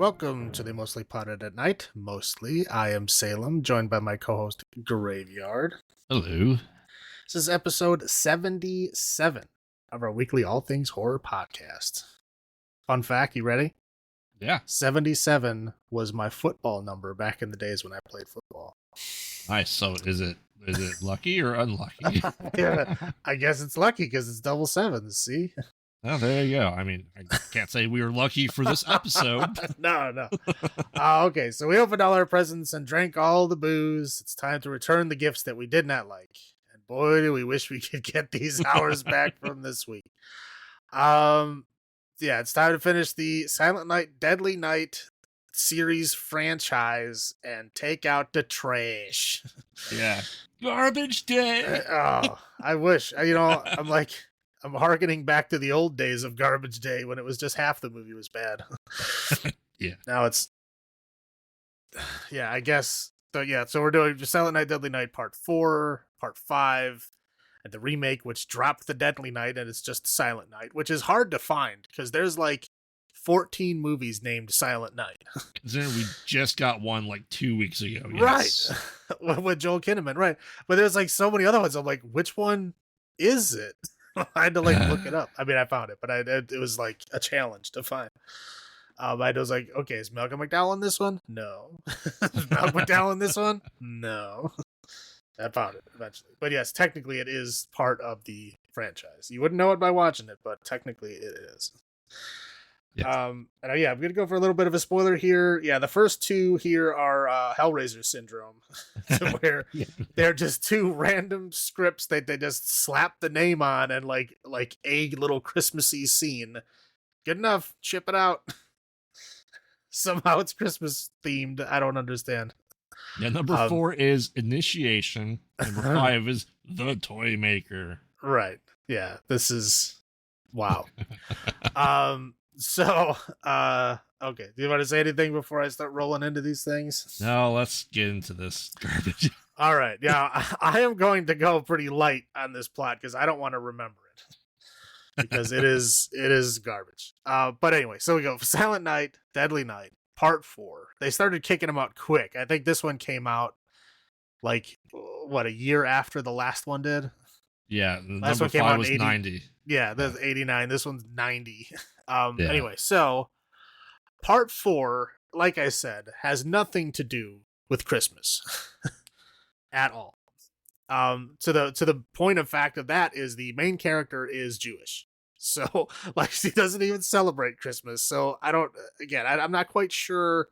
Welcome to the Mostly Potted at Night. Mostly, I am Salem, joined by my co-host Graveyard. Hello. This is episode 77 of our weekly All Things Horror podcast. Fun fact, you ready? Yeah. 77 was my football number back in the days when I played football. Nice. So is it lucky or unlucky? Yeah, I guess it's lucky because it's double sevens, see? Oh, there you go. I mean, I can't say we were lucky for this episode. No. Okay, so we opened all our presents and drank all the booze. It's time to return the gifts that we did not like. And boy, do we wish we could get these hours back from this week. Yeah, it's time to finish the Silent Night, Deadly Night series franchise and take out the trash. Yeah. Garbage day. I wish. I'm hearkening back to the old days of Garbage Day when it was just half the movie was bad. Yeah. Now it's, yeah, I guess. So we're doing Silent Night, Deadly Night Part 4, Part 5, and the remake, which dropped the Deadly Night, and it's just Silent Night, which is hard to find because there's like 14 movies named Silent Night. Considering we just got one like 2 weeks ago. Yes. Right. With Joel Kinnaman, right. But there's like so many other ones. I'm like, which one is it? I had to like look it up. I mean, I found it, but it was like a challenge to find. I was like, okay, is Malcolm McDowell in this one? No. Is Malcolm McDowell in this one? No. I found it eventually. But yes, technically it is part of the franchise. You wouldn't know it by watching it, but technically it is. Yes. I'm gonna go for a little bit of a spoiler here. Yeah, the first two here are Hellraiser syndrome, where they're just two random scripts that they just slap the name on and like a little Christmassy scene. Good enough, ship it out. Somehow it's Christmas themed. I don't understand. Yeah, number 4 is Initiation. Number 5 is The Toy Maker. Right. Yeah, this is wow. So, okay. Do you want to say anything before I start rolling into these things? No, let's get into this garbage. All right. Yeah, I am going to go pretty light on this plot because I don't want to remember it because it is garbage. But anyway, so we go Silent Night, Deadly Night, Part 4. They started kicking them out quick. I think this one came out like a year after the last one did. Yeah, last number one came 5 out was 80, 90. Yeah, that's 89. This one's 90. Yeah. Anyway, so Part 4, like I said, has nothing to do with Christmas at all. To the point of fact of that is the main character is Jewish. So like she doesn't even celebrate Christmas. So I'm not quite sure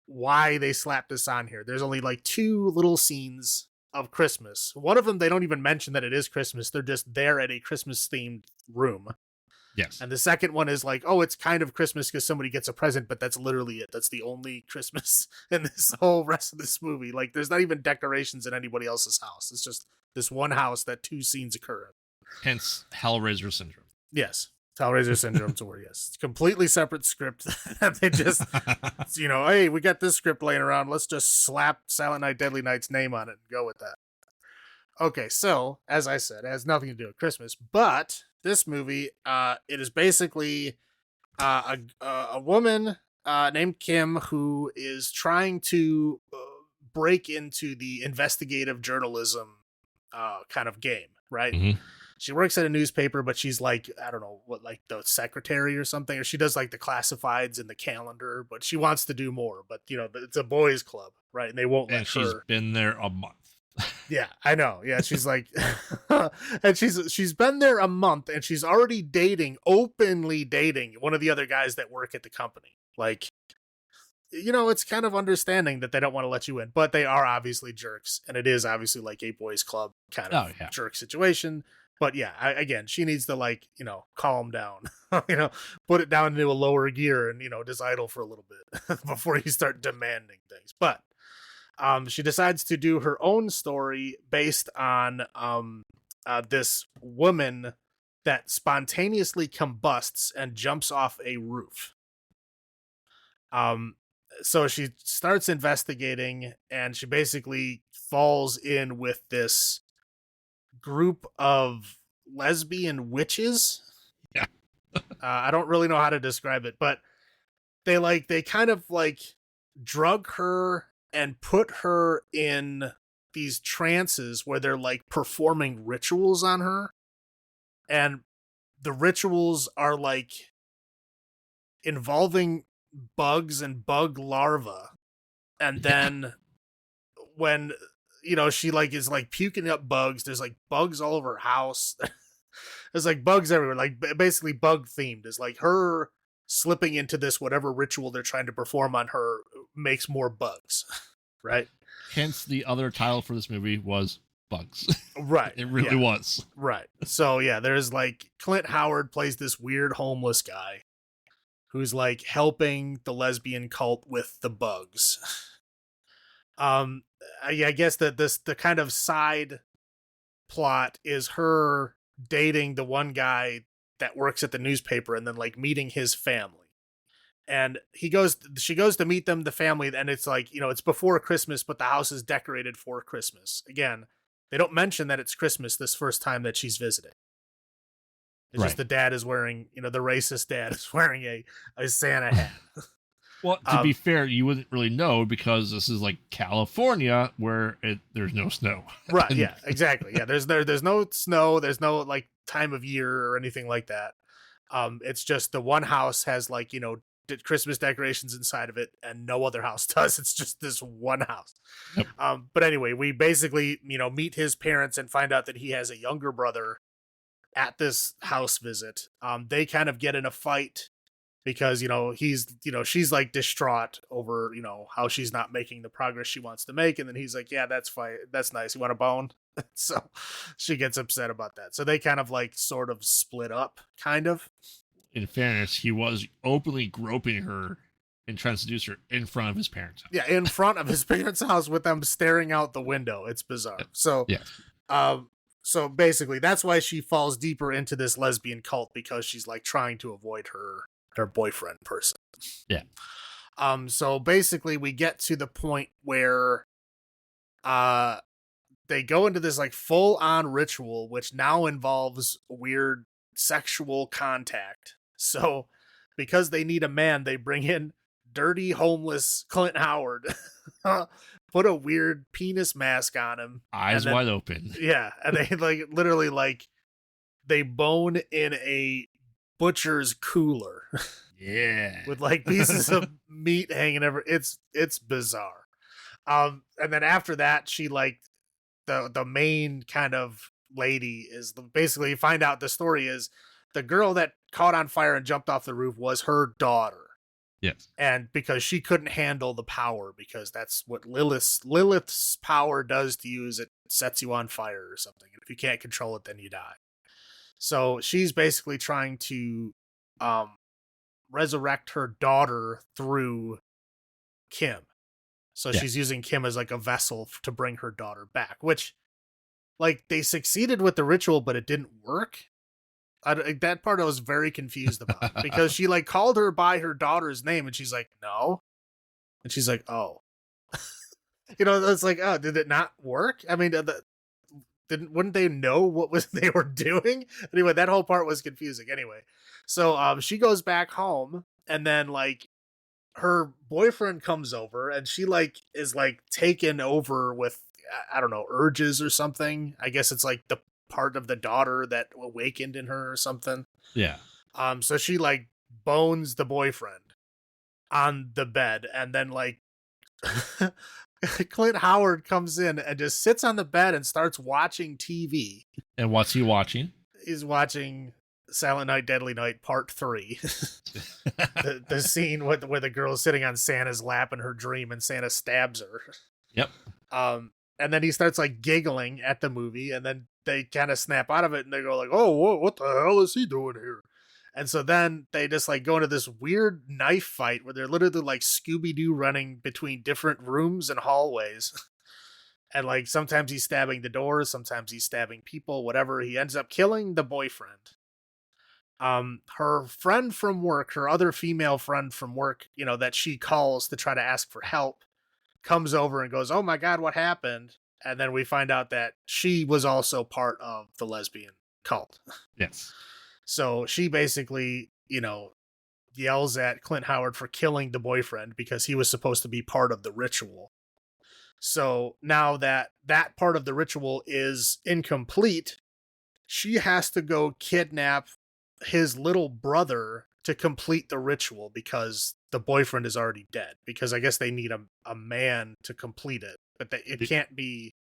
why they slapped this on here. There's only like 2 little scenes of Christmas. One of them, they don't even mention that it is Christmas. They're just there at a Christmas themed room. Yes. And the second one is like, oh, it's kind of Christmas because somebody gets a present, but that's literally it. That's the only Christmas in this whole rest of this movie. Like, there's not even decorations in anybody else's house. It's just this one house that 2 scenes occur in. Hence Hellraiser syndrome. Yes. Hellraiser syndrome to where, yes. It's completely separate script. They just, hey, we got this script laying around. Let's just slap Silent Night, Deadly Night's name on it and go with that. Okay, so, as I said, it has nothing to do with Christmas, but this movie, it is basically a woman named Kim who is trying to break into the investigative journalism kind of game, right? Mm-hmm. She works at a newspaper, but she's like, I don't know, like the secretary or something, or she does like the classifieds and the calendar, but she wants to do more, but it's a boys club, right? And they won't let her. She's been there a month. Yeah, I know. Yeah, she's like, and she's been there a month, and she's already openly dating one of the other guys that work at the company. Like, it's kind of understanding that they don't want to let you in, but they are obviously jerks, and it is obviously like a boys club kind of jerk situation. But yeah, again, she needs to calm down, put it down into a lower gear and, just idle for a little bit before you start demanding things. But she decides to do her own story based on this woman that spontaneously combusts and jumps off a roof. So she starts investigating, and she basically falls in with this group of lesbian witches. Yeah. I don't really know how to describe it, but they kind of like drug her and put her in these trances where they're like performing rituals on her, and the rituals are like involving bugs and bug larvae, and then when she like is like puking up bugs, there's like bugs all over her house. There's like bugs everywhere, like basically bug themed. Is like her slipping into this whatever ritual they're trying to perform on her makes more bugs. Right. Hence the other title for this movie was Bugs. Right. It really was. Right. So yeah, there's like Clint Howard plays this weird homeless guy who's like helping the lesbian cult with the bugs. I guess that the kind of side plot is her dating the one guy that works at the newspaper and then like meeting his family. And she goes to meet them, the family, and it's like, it's before Christmas, but the house is decorated for Christmas. Again, they don't mention that it's Christmas this first time that she's visiting. It's just the dad is wearing, the racist dad is wearing a Santa hat. Well, to be fair, you wouldn't really know because this is like California where there's no snow. Right. Yeah, exactly. Yeah. There's no snow. There's no like time of year or anything like that. It's just the one house has like, Christmas decorations inside of it and no other house does. It's just this one house. Yep. But anyway, we basically, meet his parents and find out that he has a younger brother at this house visit. They kind of get in a fight because, she's like distraught over, how she's not making the progress she wants to make. And then he's like, yeah, that's fine. That's nice. You want a bone? So she gets upset about that. So they kind of like sort of split up, kind of. In fairness, he was openly groping her and trying to seduce her in front of his parents' house. Yeah, in front of his parents' house with them staring out the window. It's bizarre. So, so basically, that's why she falls deeper into this lesbian cult, because she's like trying to avoid her boyfriend person. Yeah. So basically, we get to the point where they go into this like full on ritual, which now involves weird sexual contact. So because they need a man, they bring in dirty homeless Clint Howard, put a weird penis mask on him, eyes wide open. Yeah. And they like literally like they bone in a butcher's cooler. Yeah. With like pieces of meat hanging over. It's bizarre. And then after that, she like the main kind of lady is basically, you find out the story is the girl that caught on fire and jumped off the roof was her daughter. Yes. And because she couldn't handle the power, because that's what Lilith's power does to you, is it sets you on fire or something. And if you can't control it, then you die. So she's basically trying to resurrect her daughter through Kim. So she's using Kim as like a vessel to bring her daughter back, which like they succeeded with the ritual, but it didn't work. That part I was very confused about, because she like called her by her daughter's name and she's like, no. And she's like, oh, it's like, oh, did it not work? I mean, wouldn't they know what they were doing? Anyway, that whole part was confusing. Anyway, so she goes back home, and then like her boyfriend comes over, and she like is like taken over with, I don't know, urges or something. I guess it's like the part of the daughter that awakened in her or something. Yeah. So she like bones the boyfriend on the bed, and then like Clint Howard comes in and just sits on the bed and starts watching TV. And what's he watching? He's watching Silent Night, Deadly Night Part 3. the scene where the girl's sitting on Santa's lap in her dream and Santa stabs her. Yep. And then he starts like giggling at the movie, and then they kind of snap out of it and they go like, oh, what the hell is he doing here? And so then they just like go into this weird knife fight where they're literally like Scooby-Doo running between different rooms and hallways. And like sometimes he's stabbing the doors, sometimes he's stabbing people, whatever. He ends up killing the boyfriend. Her friend from work, her other female friend from work, that she calls to try to ask for help, comes over and goes, oh my God, what happened? And then we find out that she was also part of the lesbian cult. Yes. So she basically, yells at Clint Howard for killing the boyfriend because he was supposed to be part of the ritual. So now that that part of the ritual is incomplete, she has to go kidnap his little brother to complete the ritual because the boyfriend is already dead. Because I guess they need a man to complete it, but it can't be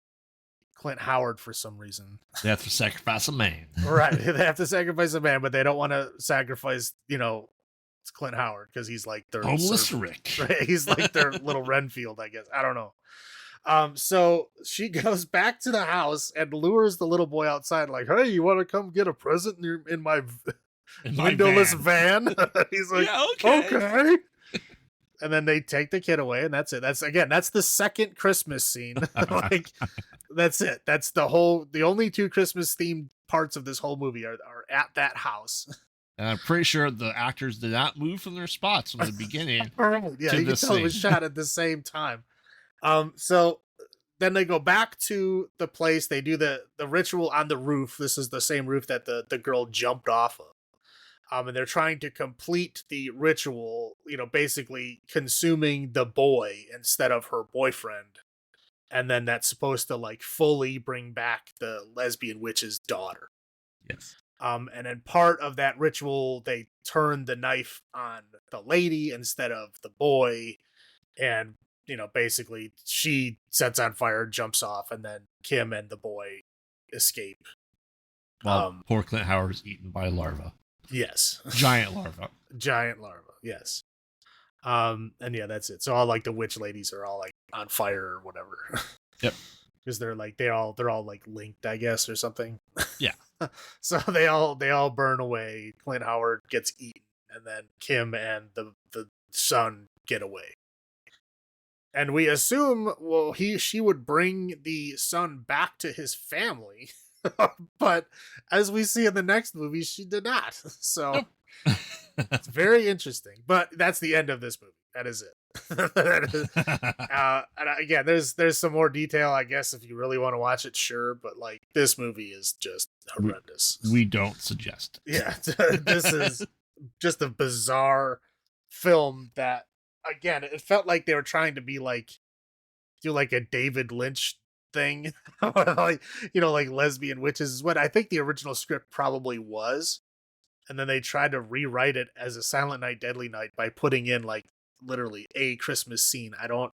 Clint Howard for some reason. They have to sacrifice a man. Right. They have to sacrifice a man, but they don't want to sacrifice, it's Clint Howard because he's like their homeless Rick. Right? He's like their little Renfield, I guess. I don't know. So she goes back to the house and lures the little boy outside, like, "Hey, you want to come get a present in my windowless van?" He's like, "Yeah, okay." And then they take the kid away, and that's it. That's the second Christmas scene. Like, that's it. That's the only two Christmas themed parts of this whole movie are at that house. And I'm pretty sure the actors did not move from their spots from the beginning. Yeah, you can tell it was shot at the same time. So then they go back to the place. They do the ritual on the roof. This is the same roof that the girl jumped off of. And they're trying to complete the ritual, basically consuming the boy instead of her boyfriend. And then that's supposed to like fully bring back the lesbian witch's daughter. Yes. And then part of that ritual, they turn the knife on the lady instead of the boy. And, basically she sets on fire, jumps off, and then Kim and the boy escape. Well, poor Clint Howard is eaten by a larva. Yes. Giant larva. Giant larva, yes. And yeah, that's it. So all like the witch ladies are all like on fire or whatever. Yep. Because they're all like linked, I guess, or something. Yeah. So they all burn away. Clint Howard gets eaten, and then Kim and the son get away. And we assume, well, she would bring the son back to his family. But as we see in the next movie, she did not. So it's very interesting. But that's the end of this movie. That is it. And again, there's some more detail, I guess, if you really want to watch it, sure. But like, this movie is just horrendous. We don't suggest. Yeah, this is just a bizarre film that, again, it felt like they were trying to be like, do like a David Lynch thing. Like, like lesbian witches is what I think the original script probably was. And then they tried to rewrite it as a Silent Night, Deadly Night by putting in like literally a Christmas scene. I don't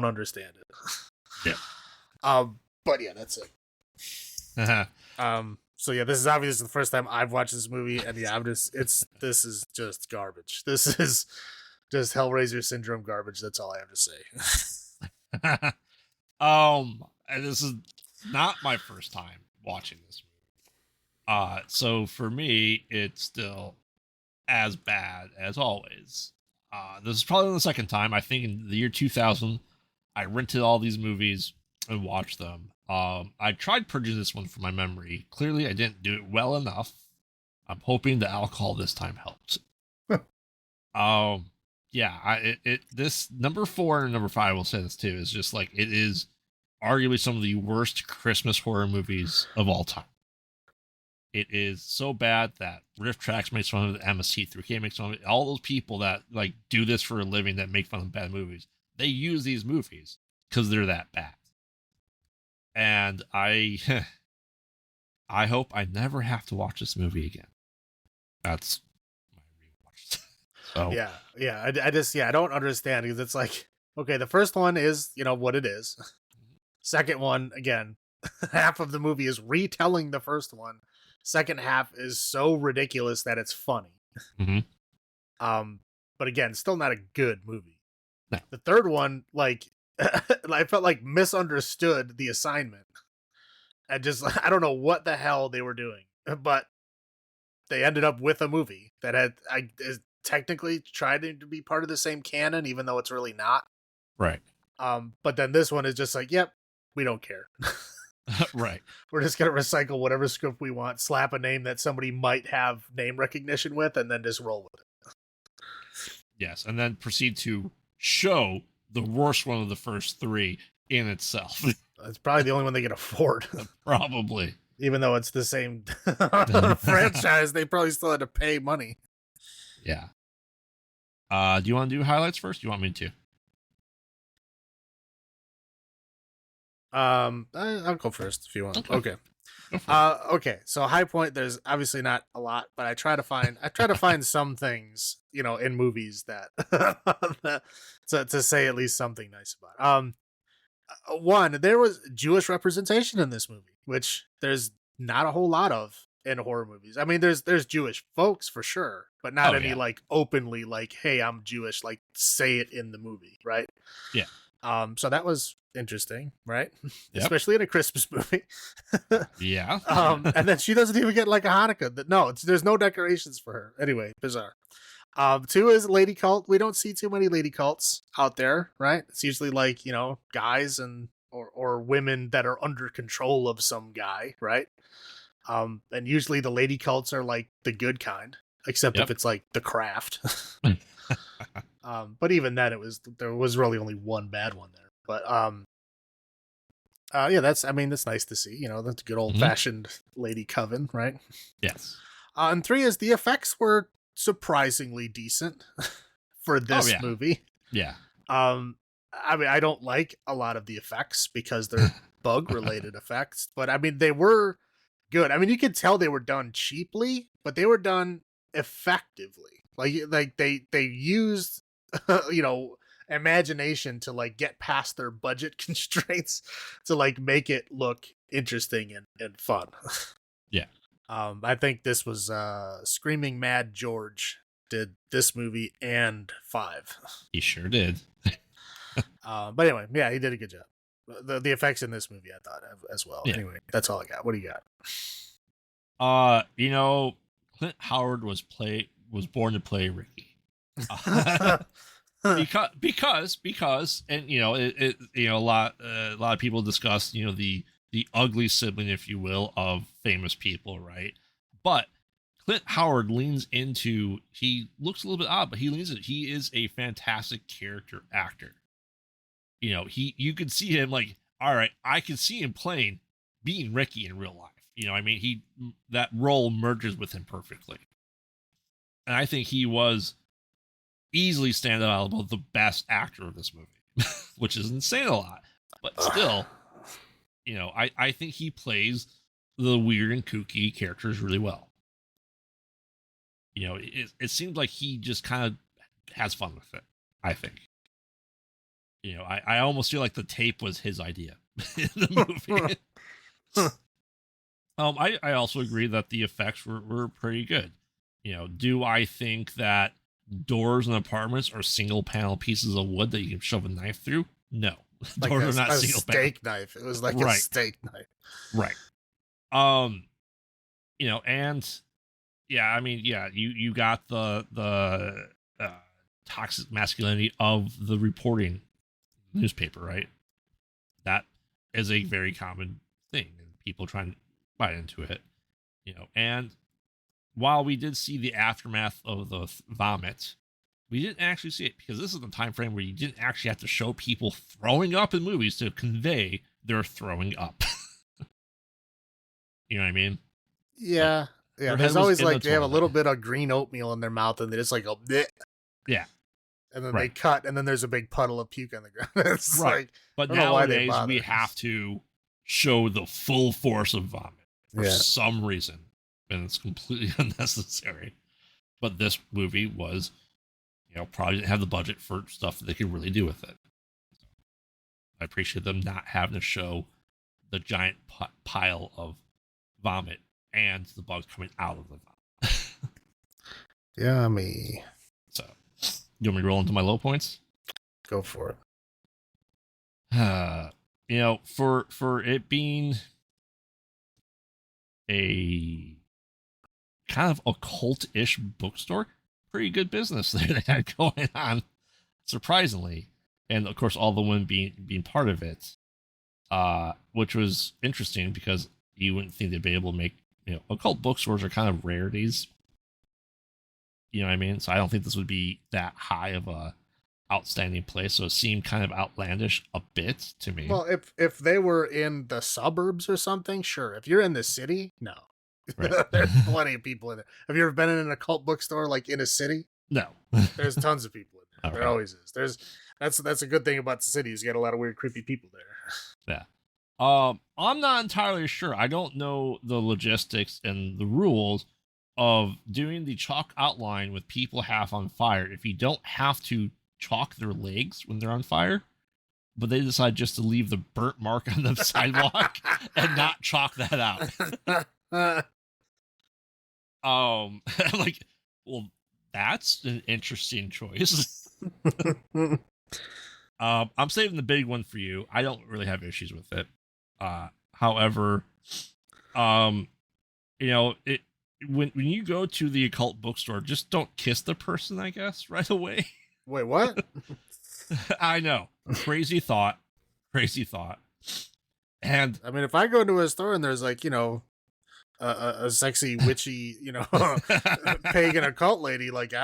understand it. Yeah. But yeah, that's it. So yeah, this is obviously the first time I've watched this movie, and yeah, this is just garbage. This is just Hellraiser syndrome garbage. That's all I have to say. And this is not my first time watching this movie. So for me, it's still as bad as always. This is probably the second time. I think in the year 2000, I rented all these movies and watched them. I tried purging this one from my memory. Clearly, I didn't do it well enough. I'm hoping the alcohol this time helped. Yeah, this number 4 and number 5, will say this too, is just like, it is arguably some of the worst Christmas horror movies of all time. It is so bad that Riff Tracks makes fun of it, MST3K makes fun of it. All those people that like do this for a living that make fun of bad movies, they use these movies because they're that bad. And I hope I never have to watch this movie again. That's my rewatch. So yeah. I don't understand, because it's like, okay, the first one is, what it is. Second one, again, half of the movie is retelling the first one. Second half is so ridiculous that it's funny. Mm-hmm. But again, still not a good movie. No. The third one, like, I felt like misunderstood the assignment. And just, I don't know what the hell they were doing, but they ended up with a movie that is technically tried to be part of the same canon, even though it's really not. Right. But then this one is just like, yep, we don't care. Right. We're just going to recycle whatever script we want, slap a name that somebody might have name recognition with, and then just roll with it. Yes, and then proceed to show the worst one of the first 3 in itself. It's probably the only one they can afford. Probably. Even though it's the same franchise, they probably still had to pay money. Yeah. Do you want to do highlights first? Do you want me to? I'll go first if you want. Okay. Go for it. Okay. So high point. There's obviously not a lot, but I try to find some things, in movies that, to say at least something nice about. One, there was Jewish representation in this movie, which there's not a whole lot of in horror movies. I mean, there's Jewish folks for sure, but not any like openly like, hey, I'm Jewish, like say it in the movie, right? Yeah. So that was interesting, right? Yep. Especially in a Christmas movie. Yeah. And then she doesn't even get like a Hanukkah. No, there's no decorations for her. Anyway, bizarre. Two is lady cult. We don't see too many lady cults out there, right? It's usually like, guys and or women that are under control of some guy, right? And usually the lady cults are like the good kind, except if it's like The Craft. But even then there was really only one bad one there. But yeah, that's nice to see, that's a good old fashioned lady coven, right? Yes. And three is the effects were surprisingly decent for this movie. Yeah. I don't like a lot of the effects because they're bug related effects, but they were good. You could tell they were done cheaply, but they were done effectively. Like they used imagination to like get past their budget constraints to like make it look interesting and fun. Yeah. I think this was Screaming Mad George did this movie and 5. He sure did. But anyway, yeah, he did a good job. The effects in this movie, I thought, as well. Yeah. Anyway, that's all I got. What do you got? Clint Howard was born to play Ricky. because and a lot of people discuss the ugly sibling, if you will, of famous people, right? But Clint Howard leans into, he looks a little bit odd, but he leans into, he is a fantastic character actor. You could see him like, all right, I can see him being Ricky in real life. That role merges with him perfectly. And I think he was easily stand out about the best actor of this movie, which is insane a lot, but still, I think he plays the weird and kooky characters really well. It seems like he just kind of has fun with it, I think. I almost feel like the tape was his idea in the movie. I also agree that the effects were pretty good. Do I think that doors in apartments are single panel pieces of wood that you can shove a knife through? No. Like doors are not single panel. Steak knife. It was like a steak knife. Right. And you got the toxic masculinity of the reporting newspaper, right? That is a very common thing, and people trying to buy into it, and while we did see the aftermath of the vomit, we didn't actually see it because this is the time frame where you didn't actually have to show people throwing up in movies to convey they're throwing up. You know what I mean? Yeah. Yeah. There's always like they have a little bit of green oatmeal in their mouth and they just like go, bleh. Yeah. And then they cut, and then there's a big puddle of puke on the ground. It's right. But nowadays we have to show the full force of vomit for some reason. And it's completely unnecessary. But this movie was, probably didn't have the budget for stuff that they could really do with it. I appreciate them not having to show the giant pile of vomit and the bugs coming out of the vomit. Yummy. So, you want me to roll into my low points? Go for it. For it being a kind of occult-ish bookstore, pretty good business there they had going on, surprisingly. And of course, all the women being part of it, which was interesting because you wouldn't think they'd be able to make, occult bookstores are kind of rarities. You know what I mean? So I don't think this would be that high of a outstanding place. So it seemed kind of outlandish a bit to me. Well, if they were in the suburbs or something, sure. If you're in the city, no. Right. There's plenty of people in there. Have you ever been in an occult bookstore like in a city? No. There's tons of people in there. Okay. There always is. That's a good thing about the city is you got a lot of weird, creepy people there. Yeah. I'm not entirely sure. I don't know the logistics and the rules of doing the chalk outline with people half on fire. If you don't have to chalk their legs when they're on fire, but they decide just to leave the burnt mark on the sidewalk and not chalk that out. Like, well, that's an interesting choice. I'm saving the big one for you. I don't really have issues with it. However, you know, when you go to the occult bookstore, just don't kiss the person, I guess, right away. Wait, what? I know. Crazy thought. And I mean, if I go into a store and there's like, a sexy witchy, pagan occult lady, like,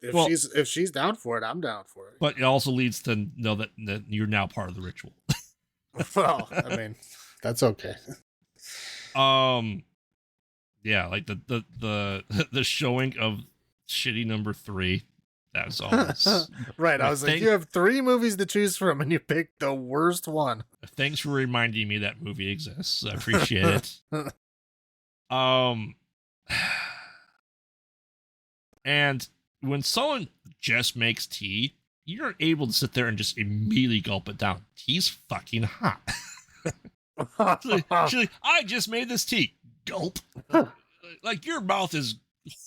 if she's down for it, I'm down for it. But it also leads to know that you're now part of the ritual. Well, I mean, that's okay. Yeah, like the showing of shitty number 3. That's always right. I was like, you have 3 movies to choose from, and you picked the worst one. Thanks for reminding me that movie exists. I appreciate it. And when someone just makes tea, you're able to sit there and just immediately gulp it down. Tea's fucking hot. She's like, I just made this tea. Gulp. Like, your mouth is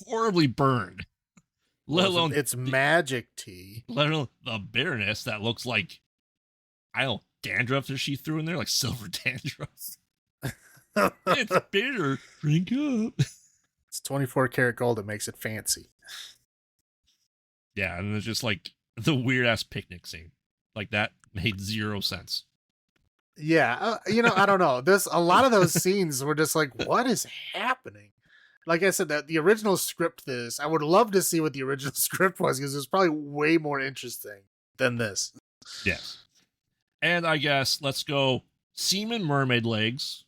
horribly burned. Let alone it's magic tea. Let alone the bitterness that looks like, I don't know, dandruff that she threw in there, like silver dandruff. It's bitter. Drink up. It's 24 karat gold that makes it fancy. Yeah, and it's just like the weird ass picnic scene. Like, that made 0 sense. Yeah, I don't know. A lot of those scenes were just like, what is happening? Like I said, that the original script I would love to see what the original script was, because it's probably way more interesting than this. Yes. And I guess let's go semen mermaid legs.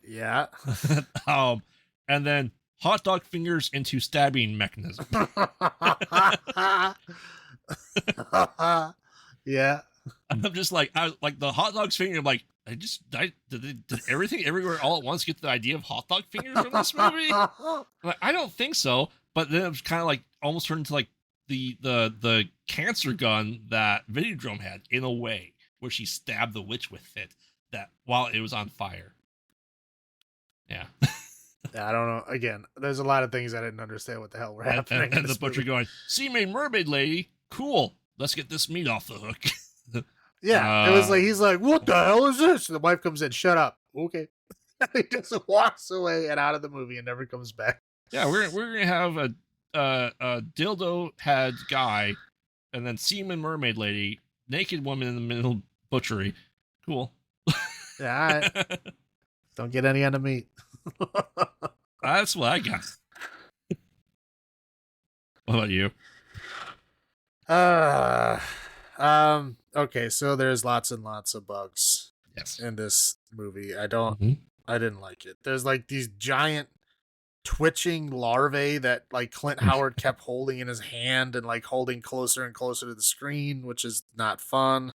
Yeah. And then hot dog fingers into stabbing mechanism. Yeah. I'm just like, the hot dog's finger. I'm like, did everything everywhere all at once get the idea of hot dog fingers from this movie? Like, I don't think so. But then it was kind of like almost turned into like the cancer gun that Videodrome had, in a way, where she stabbed the witch with it that while it was on fire. Yeah. Yeah, I don't know. Again, there's a lot of things I didn't understand what the hell were happening. And the butcher going, "Seaman mermaid lady, cool. Let's get this meat off the hook." Yeah, it was like, he's like, "What the hell is this?" And the wife comes in, "Shut up." Okay. He just walks away and out of the movie and never comes back. Yeah, we're gonna have a dildo head guy, and then seaman mermaid lady, naked woman in the middle butchery. Cool. Yeah, don't get any on the meat. That's what I got. What about you? Okay, so there's lots and lots of bugs. Yes. In this movie. I didn't like it. There's like these giant twitching larvae that like Clint Howard kept holding in his hand and like holding closer and closer to the screen, which is not fun.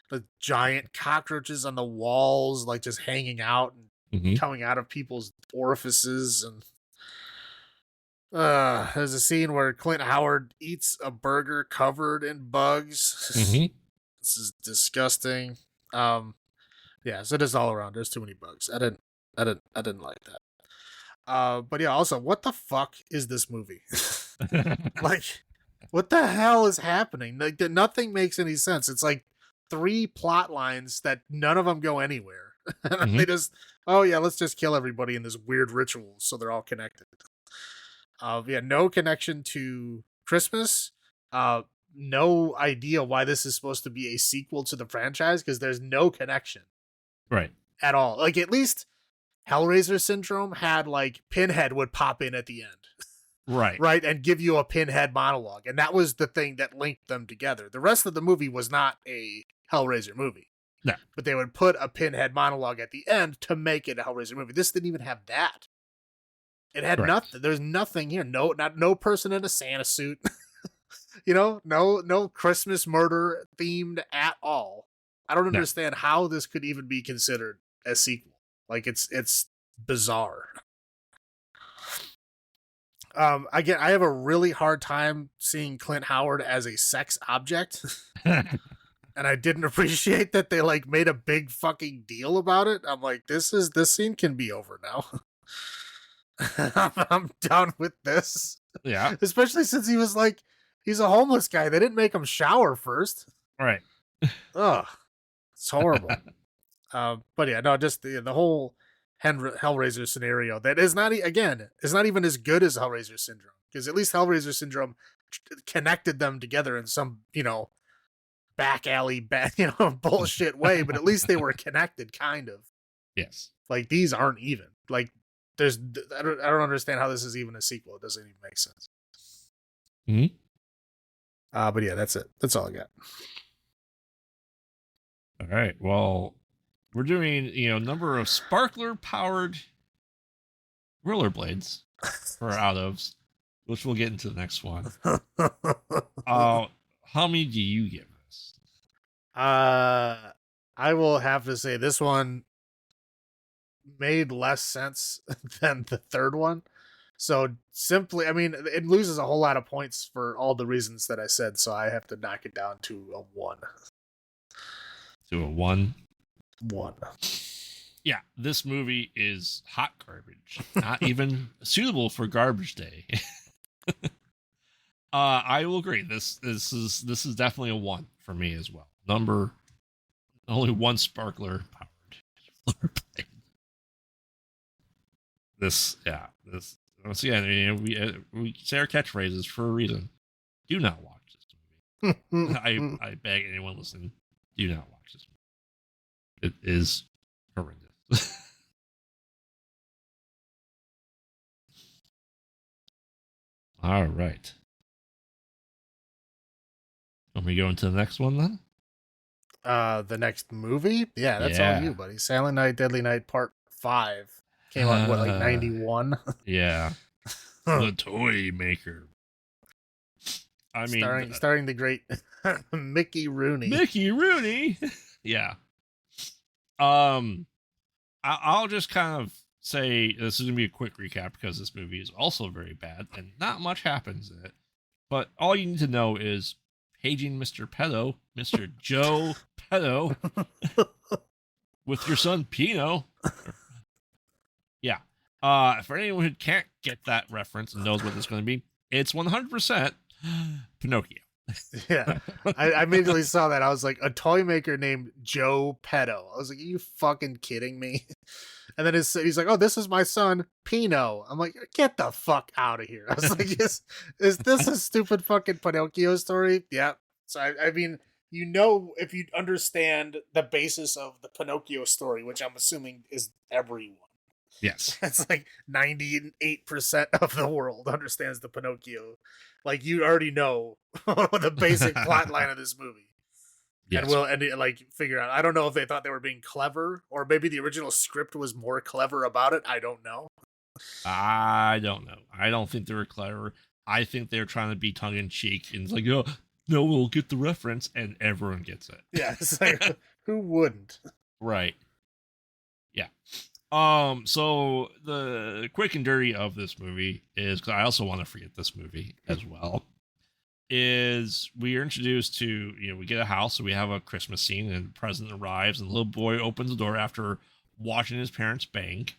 The giant cockroaches on the walls, like just hanging out and coming out of people's orifices. And there's a scene where Clint Howard eats a burger covered in bugs. This is disgusting. Yeah, so just all around, there's too many bugs. I didn't like that. But yeah, also, what the fuck is this movie? Like, what the hell is happening? Like, nothing makes any sense. It's like 3 plot lines that none of them go anywhere. They just, oh yeah, let's just kill everybody in this weird ritual so they're all connected. Yeah, no connection to Christmas. No idea why this is supposed to be a sequel to the franchise, because there's no connection. Right. At all. Like, at least Hellraiser Syndrome had like Pinhead would pop in at the end. Right. Right. And give you a Pinhead monologue. And that was the thing that linked them together. The rest of the movie was not a Hellraiser movie. No. But they would put a Pinhead monologue at the end to make it a Hellraiser movie. This didn't even have that. It had Correct. nothing. There's nothing here. No person in a Santa suit. No Christmas murder themed at all. I don't No. understand how this could even be considered a sequel. Like it's bizarre. Again, I have a really hard time seeing Clint Howard as a sex object. And I didn't appreciate that they like made a big fucking deal about it. I'm like, this scene can be over now. I'm done with this. Yeah. Especially since he's a homeless guy. They didn't make him shower first. Right. Ugh, it's horrible. But yeah, no, just the whole Hellraiser scenario that is not is not even as good as Hellraiser Syndrome, because at least Hellraiser Syndrome connected them together in some back alley bullshit way, but at least they were connected, kind of. Yes. Like these aren't even like. I don't understand how this is even a sequel. It doesn't even make sense. Mm-hmm. But yeah, that's it. That's all I got. All right. Well, we're doing, number of sparkler powered rollerblades for out ofs, which we'll get into the next one. How many do you give this? I will have to say this one made less sense than the third one. So simply, I mean, it loses a whole lot of points for all the reasons that I said. So I have to knock it down to a 1. To a 1? 1. Yeah, this movie is hot garbage. Not even suitable for garbage day. I will agree. This is definitely a 1 for me as well. Only one sparkler powered rollerblade. This once again, we say our catchphrases for a reason. Do not watch this movie. I beg anyone listening, do not watch this movie. It is horrendous. All right. Want me to go into the next one then? The next movie? Yeah, that's all you, buddy. Silent Night, Deadly Night Part 5. Came out, what, like 91? Yeah. The Toy Maker. I mean... Starring the great Mickey Rooney. Mickey Rooney! Yeah. I'll just kind of say this is going to be a quick recap because this movie is also very bad and not much happens in it. But all you need to know is paging Mr. Pedo, Mr. Joe Pedo, with your son Pino. Yeah. For anyone who can't get that reference and knows what it's going to be, it's 100% Pinocchio. Yeah. I immediately saw that. I was like, a toy maker named Joe Pedo. I was like, are you fucking kidding me? And then he's like, oh, this is my son, Pino. I'm like, get the fuck out of here. I was like, is this a stupid fucking Pinocchio story? Yeah. So, I mean, if you understand the basis of the Pinocchio story, which I'm assuming is everyone. Yes. It's like 98% of the world understands the Pinocchio. Like, you already know the basic plot line of this movie. Yes. And like figure out. I don't know if they thought they were being clever, or maybe the original script was more clever about it. I don't know. I don't know. I don't think they were clever. I think they're trying to be tongue in cheek and it's like, oh, no, we'll get the reference, and everyone gets it. Yeah, it's like, who wouldn't? Right. Yeah. So the quick and dirty of this movie is, because I also want to forget this movie as well, is we are introduced to, we get a house, so we have a Christmas scene, and the present arrives, and the little boy opens the door after watching his parents bang.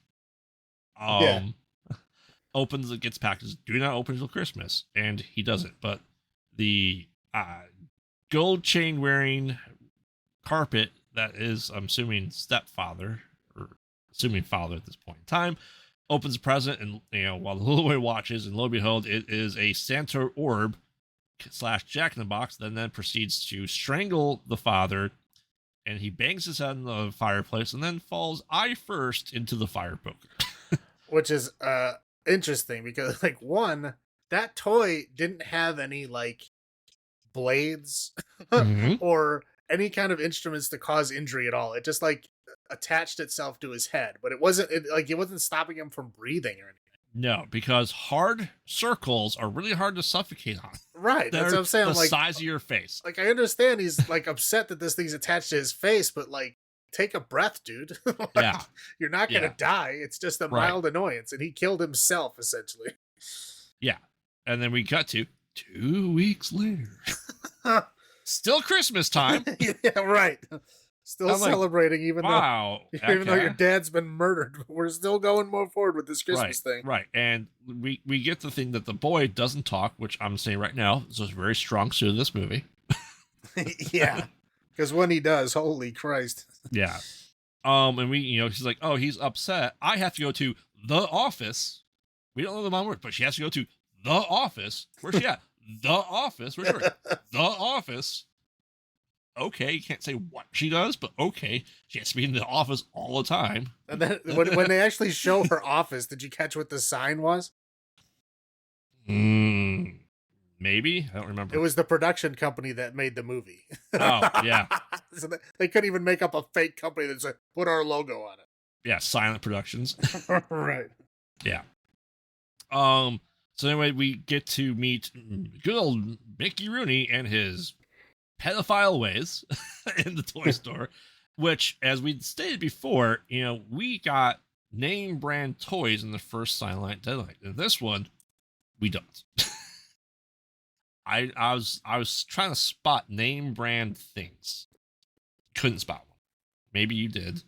Opens it, gets packaged, do not open until Christmas, and he doesn't. But the gold chain wearing carpet that is, I'm assuming, stepfather, or assuming father at this point in time, opens the present, and while the little boy watches, and lo and behold, it is a Santa orb / Jack in the Box, then proceeds to strangle the father, and he bangs his head in the fireplace and then falls eye first into the fire poker. Which is interesting because, like, one, that toy didn't have any like blades or any kind of instruments to cause injury at all. It just like attached itself to his head, but it wasn't stopping him from breathing or anything. No, because hard circles are really hard to suffocate on. Right. They're That's what I'm saying. the I'm like, size of your face. I understand he's like upset that this thing's attached to his face, but like, take a breath, dude. Like, Yeah. you're not gonna Yeah. die. It's just a Right. mild annoyance, and he killed himself essentially. Yeah. And then we cut to 2 weeks later. Still Christmas time. Yeah, right. Still I'm like, celebrating, even wow. though even though your okay. dad's been murdered. We're still going more forward with this Christmas thing. Right. And we get the thing that the boy doesn't talk, which I'm saying right now is a very strong suit of this movie. Yeah, because when he does, holy Christ. Yeah. And we, she's like, oh, he's upset. I have to go to the office. We don't know the mom word, but she has to go to the office. Where's she at? The office. Where's she working? The office. Okay, you can't say what she does, but okay, she has to be in the office all the time. And then when they actually show her office, did you catch what the sign was? Maybe, I don't remember. It was the production company that made the movie. Oh, yeah. So they couldn't even make up a fake company that said, put our logo on it. Yeah, Silent Productions. Right. Yeah. So anyway, we get to meet good old Mickey Rooney and his pedophile ways in the toy store, which, as we stated before, we got name brand toys in the first Silent Night Deadly Night. In this one, we don't. I was trying to spot name brand things. Couldn't spot one. Maybe you did.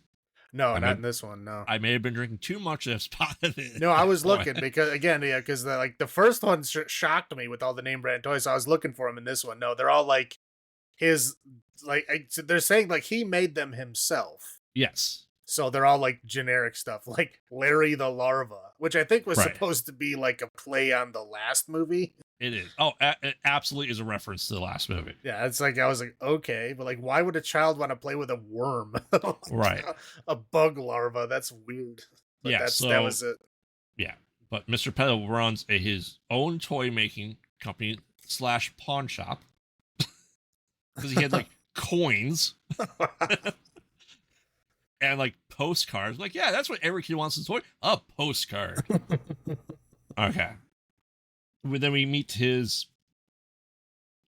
No, not in this one. No, I may have been drinking too much to have spotted it. no, I was looking because again, yeah, because the first one shocked me with all the name brand toys. So I was looking for him in this one. No, they're all like his, they're saying like he made them himself. Yes. So they're all like generic stuff, like Larry the Larva, which I think was Right. supposed to be like a play on the last movie. It is. Oh, it absolutely is a reference to the last movie. Yeah, it's like I was like, okay, but like, why would a child want to play with a worm? Right. A bug larva. That's weird. But Yeah, that was it. Yeah, but Mr. Pedo runs his own toy making company / pawn shop because he had like coins and like postcards. Like, yeah, that's what every kid wants a toy. A postcard. Okay. Then we meet his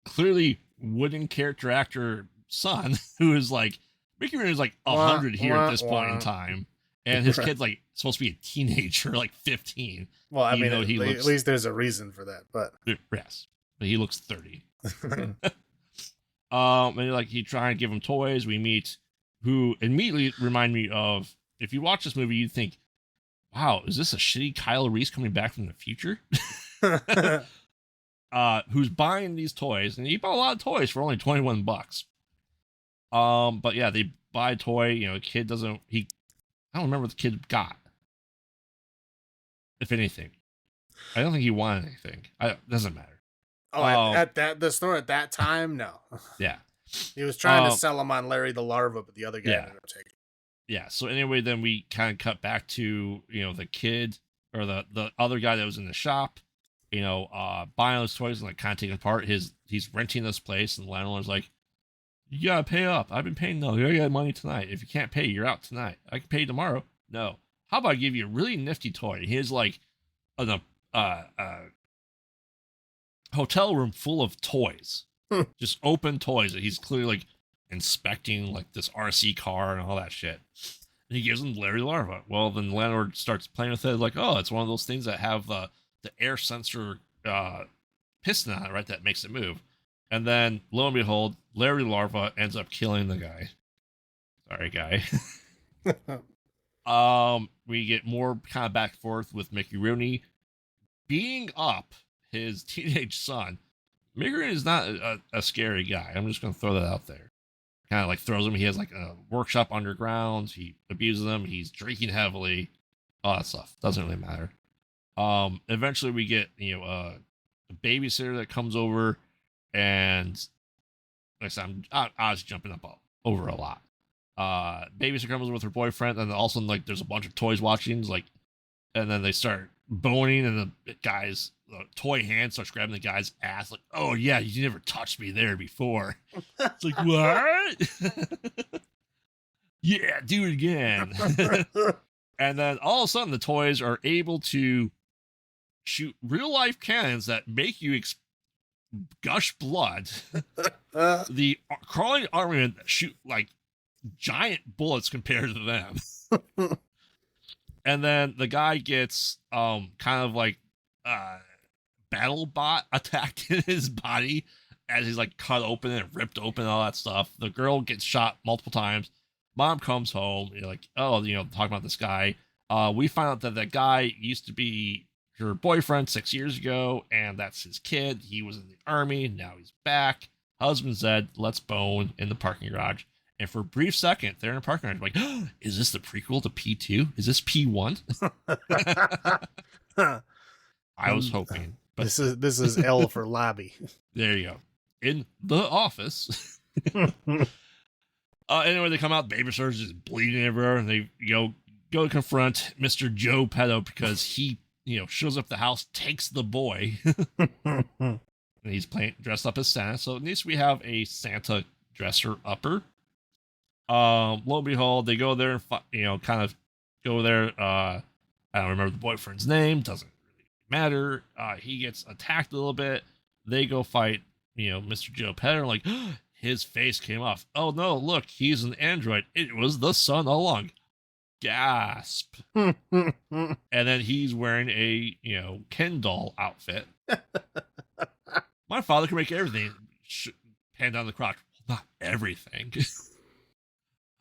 clearly wooden character actor son, who is like, Mickey Rooney is like 100 here at this point in time. And his kid's like supposed to be a teenager, like 15. Well, I Even mean, though he at looks- least there's a reason for that. But Yes, but he looks 30. And like he trying to give him toys. We meet who immediately remind me of, if you watch this movie, you'd think, wow, is this a shitty Kyle Reese coming back from the future? Who's buying these toys, and he bought a lot of toys for only $21. But yeah, they buy a toy, the kid I don't remember what the kid got. If anything. I don't think he wanted anything. Doesn't matter. at the store at that time, no. Yeah. He was trying to sell them on Larry the Larva, but the other guy ended up taking. Yeah. So anyway, then we kind of cut back to, the kid or the other guy that was in the shop, buying those toys and like kind of taking apart he's renting this place, and the landlord's like, you gotta pay up. I've been paying. No, you gotta get money tonight. If you can't pay, you're out tonight. I can pay you tomorrow. No. How about I give you a really nifty toy? Here's like a hotel room full of toys. Just open toys that he's clearly like inspecting, like this RC car and all that shit. And he gives him Larry Larva. Well, then the landlord starts playing with it, like, oh, it's one of those things that have the air sensor piston on it, right? That makes it move. And then, lo and behold, Larry Larva ends up killing the guy. Sorry, guy. We get more kind of back and forth with Mickey Rooney beating up his teenage son. Mickey Rooney is not a scary guy. I'm just going to throw that out there. Kind of like throws him. He has like a workshop underground. He abuses them. He's drinking heavily. All that stuff. Doesn't really matter. Eventually we get, a babysitter that comes over, and like I said, I was jumping up over a lot. Babysitter comes with her boyfriend, and then all of a sudden, like, there's a bunch of toys watching, like, and then they start boning, and the guy's toy hand starts grabbing the guy's ass, like, oh yeah, you never touched me there before. It's like, what? Yeah, do it again. And then all of a sudden, the toys are able to shoot real life cannons that make you gush blood. The crawling army shoot like giant bullets compared to them. And then the guy gets kind of like battle bot attacked in his body as he's like cut open and ripped open and all that stuff. The girl gets shot multiple times. Mom comes home, you're like, oh, talking about this guy. We find out that guy used to be her boyfriend 6 years ago, and that's his kid. He was in the army, now he's back. Husband's dead, let's bone in the parking garage. And for a brief second, they're in a parking garage, like, oh, is this the prequel to P2? Is this P1? I was hoping. But this is L for lobby. There you go. In the office. Anyway, they come out, baby starts just bleeding everywhere, and they go to confront Mr. Joe Petto because he, shows up at the house, takes the boy. And he's dressed up as Santa. So at least we have a Santa dresser upper. Lo and behold, they go there and kind of go there. I don't remember the boyfriend's name, doesn't really matter. He gets attacked a little bit. They go fight, Mr. Joe Petto, like, his face came off. Oh no, look, he's an android. It was the sun all along. Gasp. And then he's wearing a, Ken doll outfit. My father can make everything. Hand down the crotch. Not everything.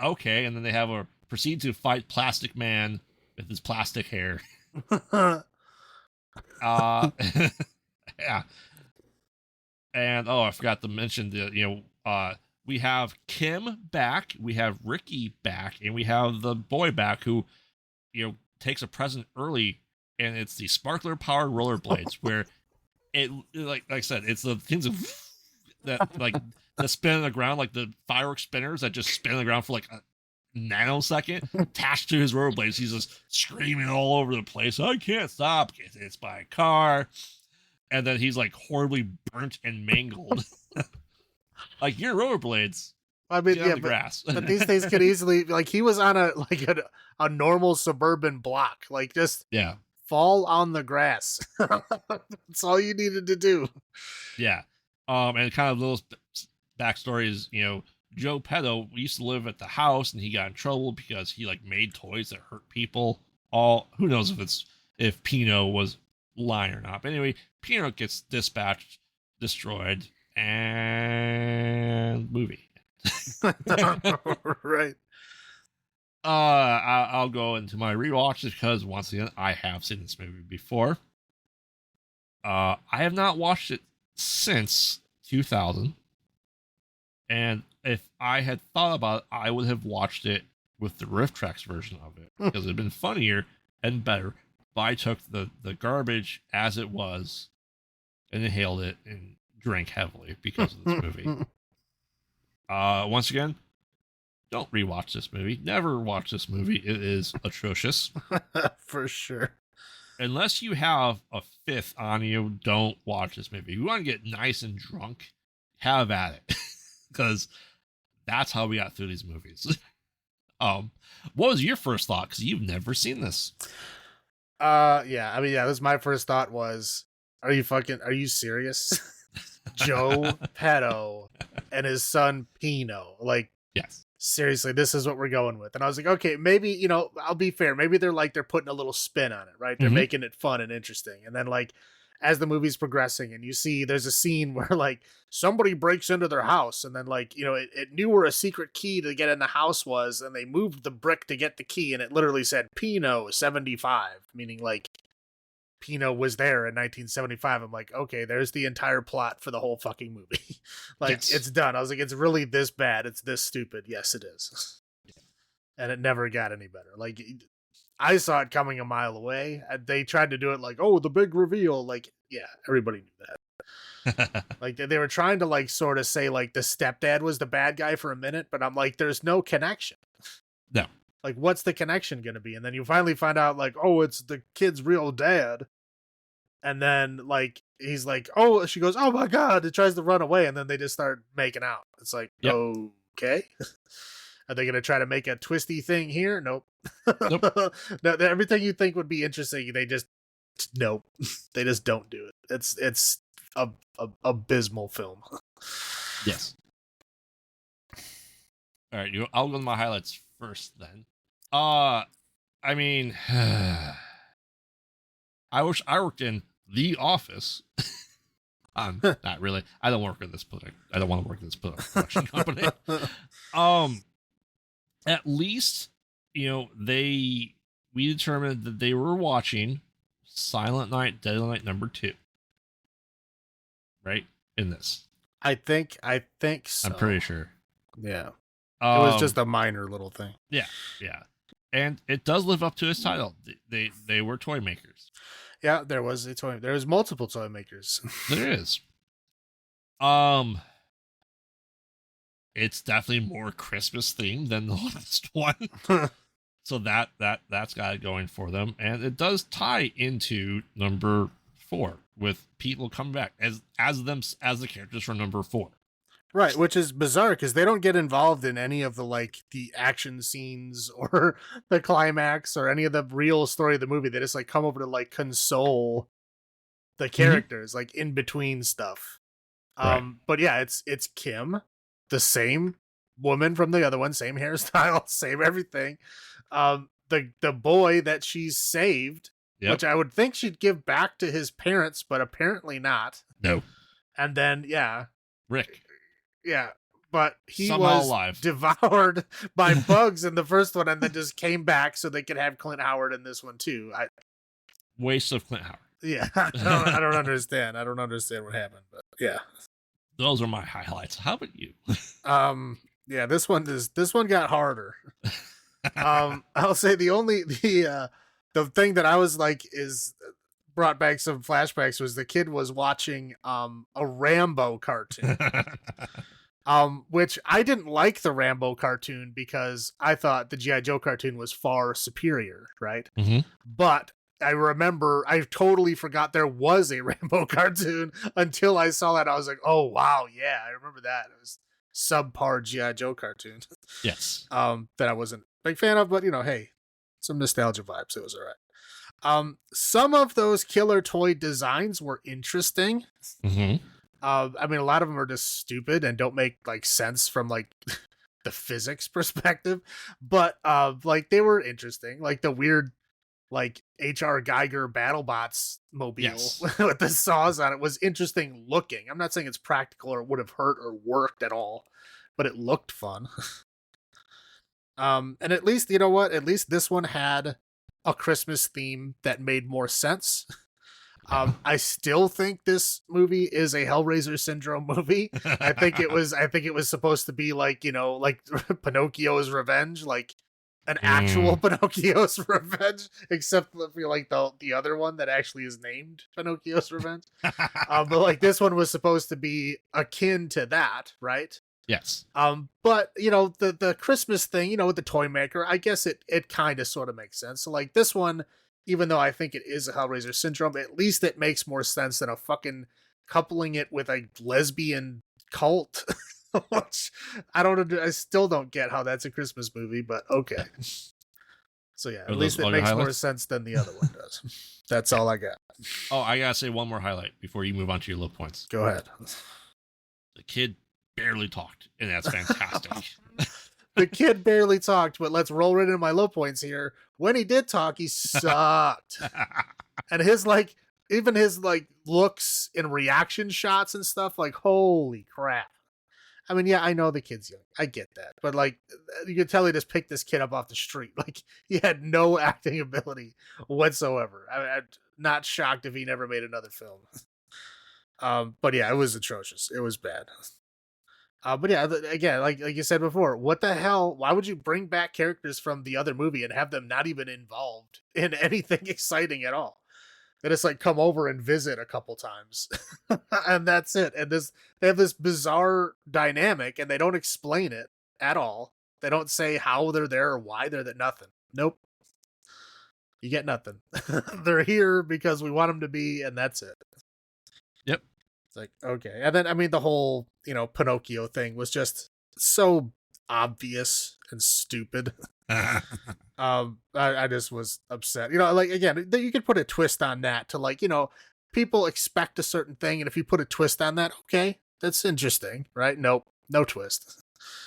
Okay, and then they proceed to fight Plastic Man with his plastic hair. Yeah. And I forgot to mention we have Kim back, we have Ricky back, and we have the boy back who, takes a present early, and it's the sparkler powered rollerblades where it like I said, it's the things that like that spin on the ground, like the fireworks spinners that just spin on the ground for like a nanosecond, attached to his rollerblades. He's just screaming all over the place. I can't stop. Gets hit by a car. And then he's like horribly burnt and mangled. Like, your rollerblades. I mean, yeah, grass. But these things could easily, like, he was on a normal suburban block, like, just fall on the grass. That's all you needed to do. Yeah. And kind of little backstory is, Joe Petto used to live at the house, and he got in trouble because he like made toys that hurt people. Who knows if Pino was lying or not. But anyway, Pino gets dispatched, destroyed, and movie. Right. I'll go into my rewatches because once again, I have seen this movie before. I have not watched it since 2000. And if I had thought about it, I would have watched it with the Riff Tracks version of it because it'd been funnier and better. But I took the garbage as it was and inhaled it and drank heavily because of this movie. Once again, don't rewatch this movie. Never watch this movie. It is atrocious. For sure. Unless you have a fifth on you, don't watch this movie. If you want to get nice and drunk, have at it. Because that's how we got through these movies. What was your first thought? Because you've never seen this. Yeah. This was my first thought was, are you serious? Joe Petto and his son Pino. Like, yes. Seriously, this is what we're going with. And I was like, okay, maybe, I'll be fair. Maybe they're putting a little spin on it, right? They're making it fun and interesting. And then like, as the movie's progressing and you see there's a scene where like somebody breaks into their house and then like, it knew where a secret key to get in the house was, and they moved the brick to get the key, and it literally said Pino 75, meaning like Pino was there in 1975. I'm like, okay, there's the entire plot for the whole fucking movie. It's done. I was like, it's really this bad. It's this stupid. Yes, it is. And it never got any better. Like, I saw it coming a mile away. They tried to do it like, oh, the big reveal. Like, yeah, everybody knew that. Like, they were trying to like sort of say like the stepdad was the bad guy for a minute, but I'm like, there's no connection. No. Like, what's the connection going to be? And then you finally find out like, oh, it's the kid's real dad. And then like, he's like, oh, she goes, oh my God, it tries to run away. And then they just start making out. It's like, okay. Are they going to try to make a twisty thing here? Nope. No, everything you think would be interesting, they just nope. They just don't do it. It's a abysmal film. Yes. All right, I'll go with my highlights first then. I mean, I wish I worked in The Office. Not really. I don't work in this product. I don't want to work in this production company. At least, we determined that they were watching Silent Night, Deadly Night #2. Right? In this. I think so. I'm pretty sure. Yeah. It was just a minor little thing. Yeah. And it does live up to its title. They were toy makers. Yeah, there was multiple toy makers. There is. It's definitely more Christmas themed than the last one. So that's got it going for them. And it does tie into number 4 with people coming back as the characters from number 4. Right, which is bizarre because they don't get involved in any of the action scenes or the climax or any of the real story of the movie. They just come over to console the characters in between stuff. Right. But yeah, it's Kim, the same woman from the other one, same hairstyle, same everything. The boy that she's saved, which I would think she'd give back to his parents, but apparently not. No. And then Rick. Yeah, but he somehow was alive. devoured by bugs in the first one and then just came back so they could have Clint Howard in this one too. Waste of Clint Howard. Yeah, I don't understand. I don't understand what happened, but yeah. Those are my highlights. How about you? Yeah, this one got harder. I'll say the thing that I was is brought back some flashbacks was the kid was watching a Rambo cartoon. Which I didn't like the Rambo cartoon because I thought the G.I. Joe cartoon was far superior, right? Mm-hmm. But I remember I totally forgot there was a Rambo cartoon until I saw that. I was like, oh wow, yeah, I remember that. It was subpar G.I. Joe cartoon. Yes. That I wasn't a big fan of, but hey, some nostalgia vibes. It was all right. Some of those killer toy designs were interesting. Mm-hmm. I mean, a lot of them are just stupid and don't make sense from the physics perspective, but they were interesting. The weird H.R. Geiger BattleBots mobile with the saws on it was interesting looking. I'm not saying it's practical or would have hurt or worked at all, but it looked fun. And at least, you know what? At least this one had a Christmas theme that made more sense. I still think this movie is a Hellraiser syndrome movie. I think it was supposed to be Pinocchio's Revenge, an actual Pinocchio's Revenge, except for the other one that actually is named Pinocchio's Revenge. But this one was supposed to be akin to that, right? Yes. But the Christmas thing, with the toy maker, I guess it kind of sort of makes sense. So this one, even though I think it is a Hellraiser syndrome, at least it makes more sense than a fucking coupling it with a lesbian cult. Which I still don't get how that's a Christmas movie, but okay. So yeah, at least it makes more sense than the other one does. That's all I got. Oh, I gotta say one more highlight before you move on to your low points. Go ahead. The kid barely talked, and that's fantastic. The kid barely talked, but let's roll right into my low points here. When he did talk, he sucked. And his even his looks and reaction shots and stuff, holy crap. I mean, yeah, I know the kid's young. I get that. But you could tell he just picked this kid up off the street. He had no acting ability whatsoever. I'm not shocked if he never made another film. But yeah, it was atrocious. It was bad. But yeah, again, like you said before, what the hell? Why would you bring back characters from the other movie and have them not even involved in anything exciting at all? They just come over and visit a couple times, and that's it. And they have this bizarre dynamic, and they don't explain it at all. They don't say how they're there or why they're there. Nothing. Nope. You get nothing. They're here because we want them to be, and that's it. Yep. It's okay. And then, I mean, the whole, Pinocchio thing was just so obvious and stupid. I just was upset. Like again, you could put a twist on that to like, people expect a certain thing, and if you put a twist on that, okay, that's interesting, right? Nope, no twist.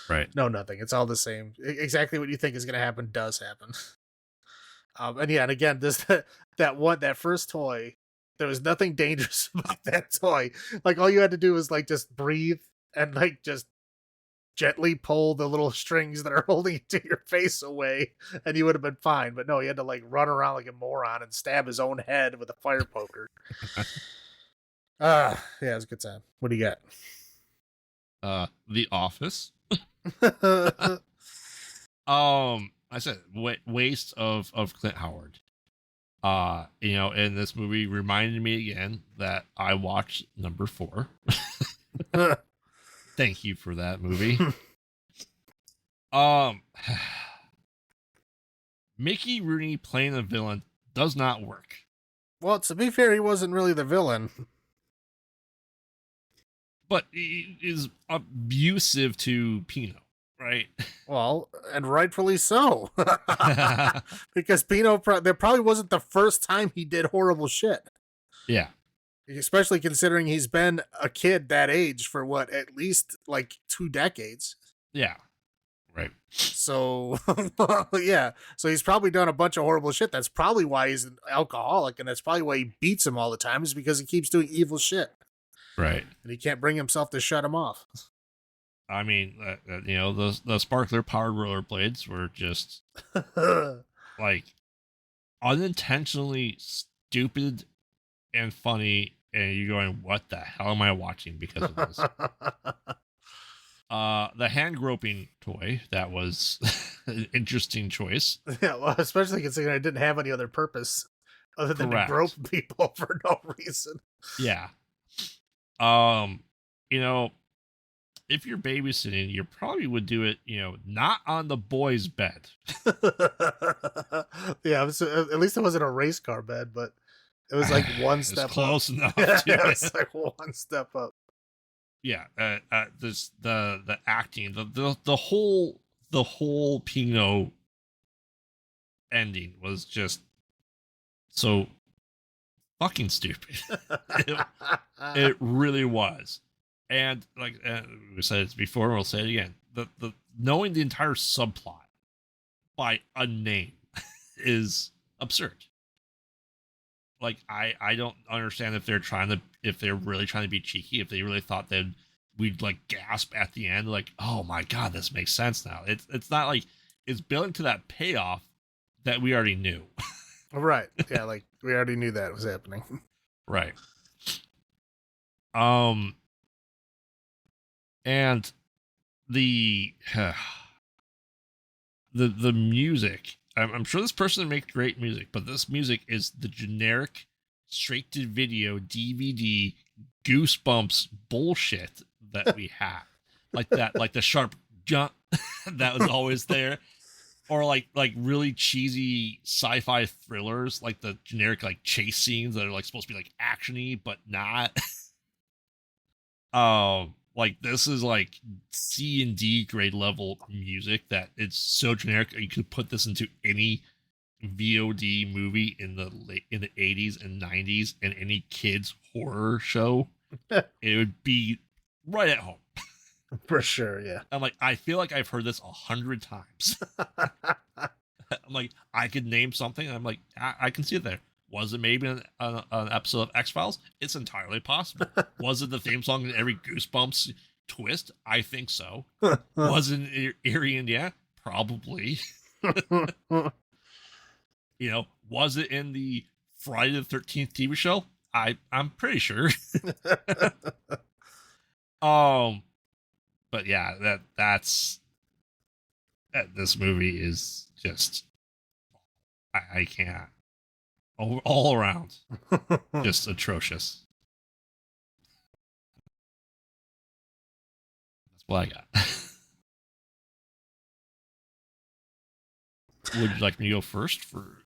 Right. No, nothing. It's all the same. Exactly what you think is going to happen does happen. And yeah, and again, that first toy, there was nothing dangerous about that toy. Like all you had to do was like just breathe and like just gently pull the little strings that are holding it to your face away, and you would have been fine. But no, he had to like run around like a moron and stab his own head with a fire poker. Yeah, it was a good time. What do you The Office. got? I said waste of Clint Howard. And this movie reminded me again that I watched number 4. Thank you for that movie. Mickey Rooney playing a villain does not work. Well, to be fair, he wasn't really the villain. But he is abusive to Pino, right? Well, and rightfully so. Because Pino, that probably wasn't the first time he did horrible shit. Yeah. Especially considering he's been a kid that age for what, at least like 2 decades. Yeah. Right. So, yeah. So he's probably done a bunch of horrible shit. That's probably why he's an alcoholic, and that's probably why he beats him all the time, is because he keeps doing evil shit. Right. And he can't bring himself to shut him off. I mean, the sparkler powered rollerblades were just like unintentionally stupid and funny, and you're going, what the hell am I watching because of this? The hand groping toy, that was an interesting choice. Yeah, well, especially considering I didn't have any other purpose other than Correct. to grope people for no reason. Yeah. If you're babysitting, you probably would do it, not on the boy's bed. Yeah, at least it wasn't a race car bed, but it was like one step close up. enough. Yeah, it was like one step up. Yeah, the acting, the whole Pino ending was just so fucking stupid. It really was. And like we said it before, we'll say it again. The knowing the entire subplot by a name is absurd. Like I don't understand if they're really trying to be cheeky, if they really thought that we'd like gasp at the end, like, oh my god, this makes sense now. It's not like it's building to that payoff that we already knew. Right. Yeah, like we already knew that was happening. Right. And the music, I'm sure this person makes great music, but this music is the generic straight to video DVD Goosebumps bullshit that we have. Like that, like the sharp jump that was always there. Or like really cheesy sci-fi thrillers, like the generic like chase scenes that are like supposed to be like actiony but not. Like this is like C&D grade level music that it's so generic you could put this into any VOD movie in the 80s and 90s and any kids horror show. It would be right at home. For sure, yeah. I'm like, I feel like I've heard this 100 times. I'm like, I could name something. I'm like, I can see it there. Was it maybe an episode of X-Files? It's entirely possible. Was it the theme song in every Goosebumps twist? I think so. Was it Eerie, Indiana? Probably. Was it in the Friday the 13th TV show? I'm pretty sure. But yeah, that's this movie is just I can't. All around, just atrocious. That's what I got. Would you like me to go first for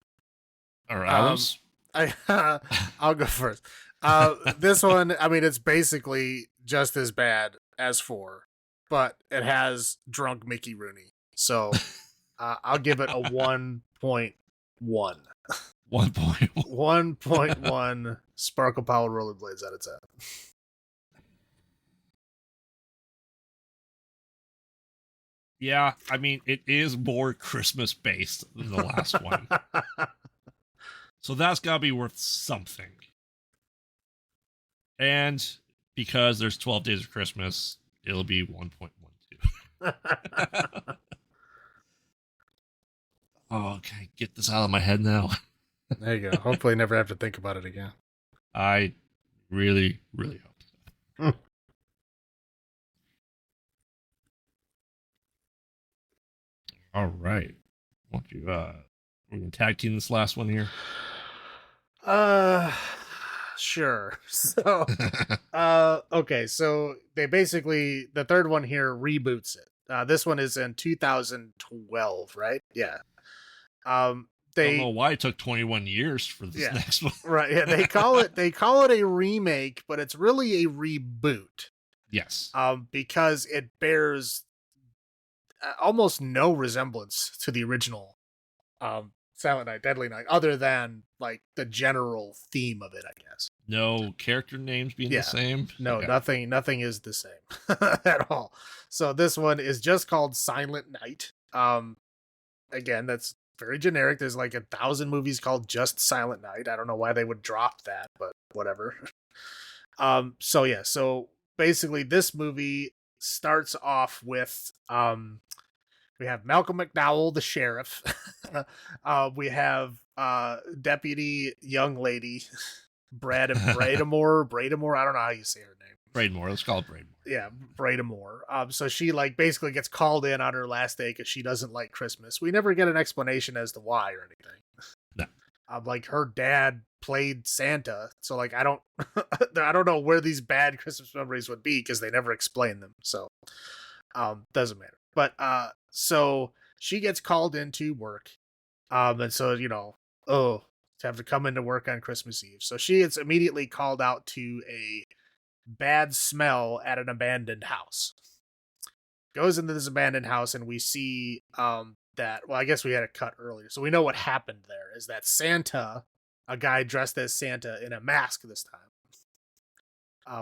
our hours? I'll go first. This one, I mean, it's basically just as bad as 4, but it has drunk Mickey Rooney. So I'll give it a 1.1. 1.1. 1.1 Sparkle Power Rollerblades out of 10. Yeah, I mean, it is more Christmas based than the last one. So that's got to be worth something. And because there's 12 days of Christmas, it'll be 1.12. Oh, okay, get this out of my head now. There you go. Hopefully never have to think about it again. I really, really hope so. All right. Why don't you we're gonna tag team this last one here? Sure. So okay, so they basically, the third one here reboots it. This one is in 2012, right? Yeah. They don't know why it took 21 years for this next one. Right. Yeah, they call it a remake, but it's really a reboot. Yes. Because it bears almost no resemblance to the original Silent Night, Deadly Night, other than like the general theme of it, I guess. No character names being the same. No, okay. Nothing is the same at all. So this one is just called Silent Night. Again, that's very generic. There's like 1,000 movies called just Silent Night. I don't know why they would drop that, but whatever. So basically this movie starts off with we have Malcolm McDowell, the sheriff. We have deputy young lady Bradamore. I don't know how you say her name. Bradamore. Let's call it Bradamore. Yeah, Bradamore. So she like basically gets called in on her last day because she doesn't like Christmas. We never get an explanation as to why or anything. No. Like her dad played Santa, so like I don't know where these bad Christmas memories would be because they never explain them. So doesn't matter. But so she gets called into work. And so, to have to come into work on Christmas Eve. So she gets immediately called out to a bad smell at an abandoned house. Goes into this abandoned house and we see that, well, I guess we had a cut earlier. So we know what happened there is that Santa, a guy dressed as Santa in a mask this time.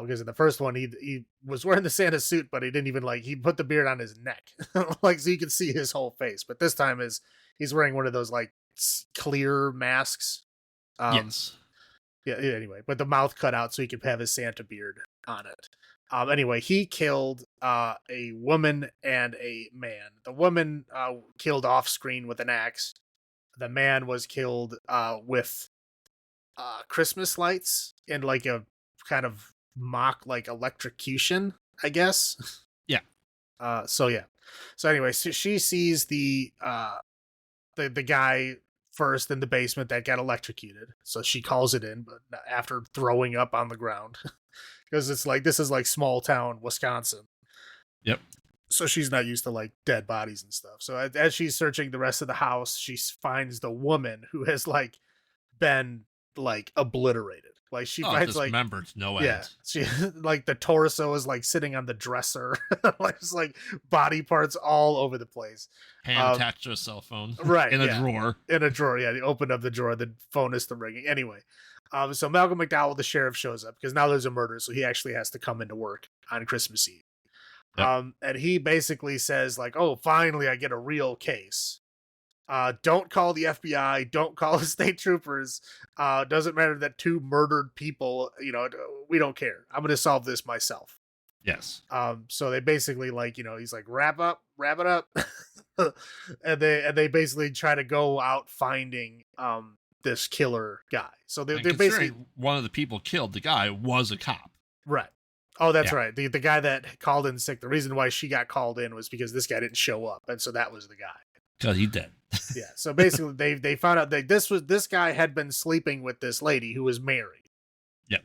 Because in the first one, he was wearing the Santa suit, but he didn't even he put the beard on his neck, so you can see his whole face. But this time he's wearing one of those clear masks. Yes. Yeah. Anyway, but the mouth cut out so he could have his Santa beard on it. Anyway, he killed a woman and a man. The woman killed off screen with an axe. The man was killed with Christmas lights and like a kind of mock electrocution, I guess. Yeah. So anyway, so she sees the guy first in the basement that got electrocuted. So she calls it in, but after throwing up on the ground because it's this is small town Wisconsin. Yep. So she's not used to dead bodies and stuff. So as she's searching the rest of the house, she finds the woman who has been obliterated. She finds dismembered, no end. Yeah, she the torso is sitting on the dresser, just body parts all over the place. Hand attached to a cell phone, right? In a drawer. In a drawer, yeah. You open up the drawer, the phone is still ringing. Anyway, so Malcolm McDowell, the sheriff, shows up because now there's a murder, so he actually has to come into work on Christmas Eve. Yep. And he basically says "Oh, finally, I get a real case. Don't call the FBI. Don't call the state troopers. Doesn't matter that 2 murdered people. We don't care. I'm going to solve this myself." Yes. So they basically he's wrap it up, and they basically try to go out finding this killer guy. So they're basically one of the people killed. The guy was a cop. Right. Oh, that's right. The guy that called in sick. The reason why she got called in was because this guy didn't show up, and so that was the guy. Because he did. Yeah. So basically, they found out that this guy had been sleeping with this lady who was married. Yep.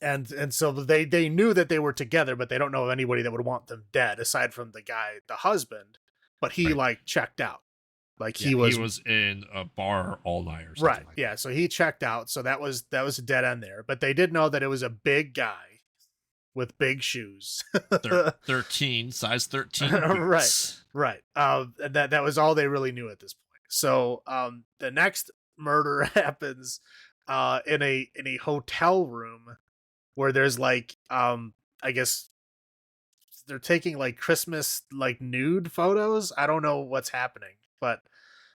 And so they knew that they were together, but they don't know of anybody that would want them dead aside from the guy, the husband. But he checked out. He was in a bar all night or something. Right. Yeah. So he checked out. So that was a dead end there. But they did know that it was a big guy with big shoes. 13, size 13 Right, boots. right. That was all they really knew at this point. So the next murder happens in a hotel room where there's like I guess they're taking like Christmas like nude photos. I don't know what's happening, but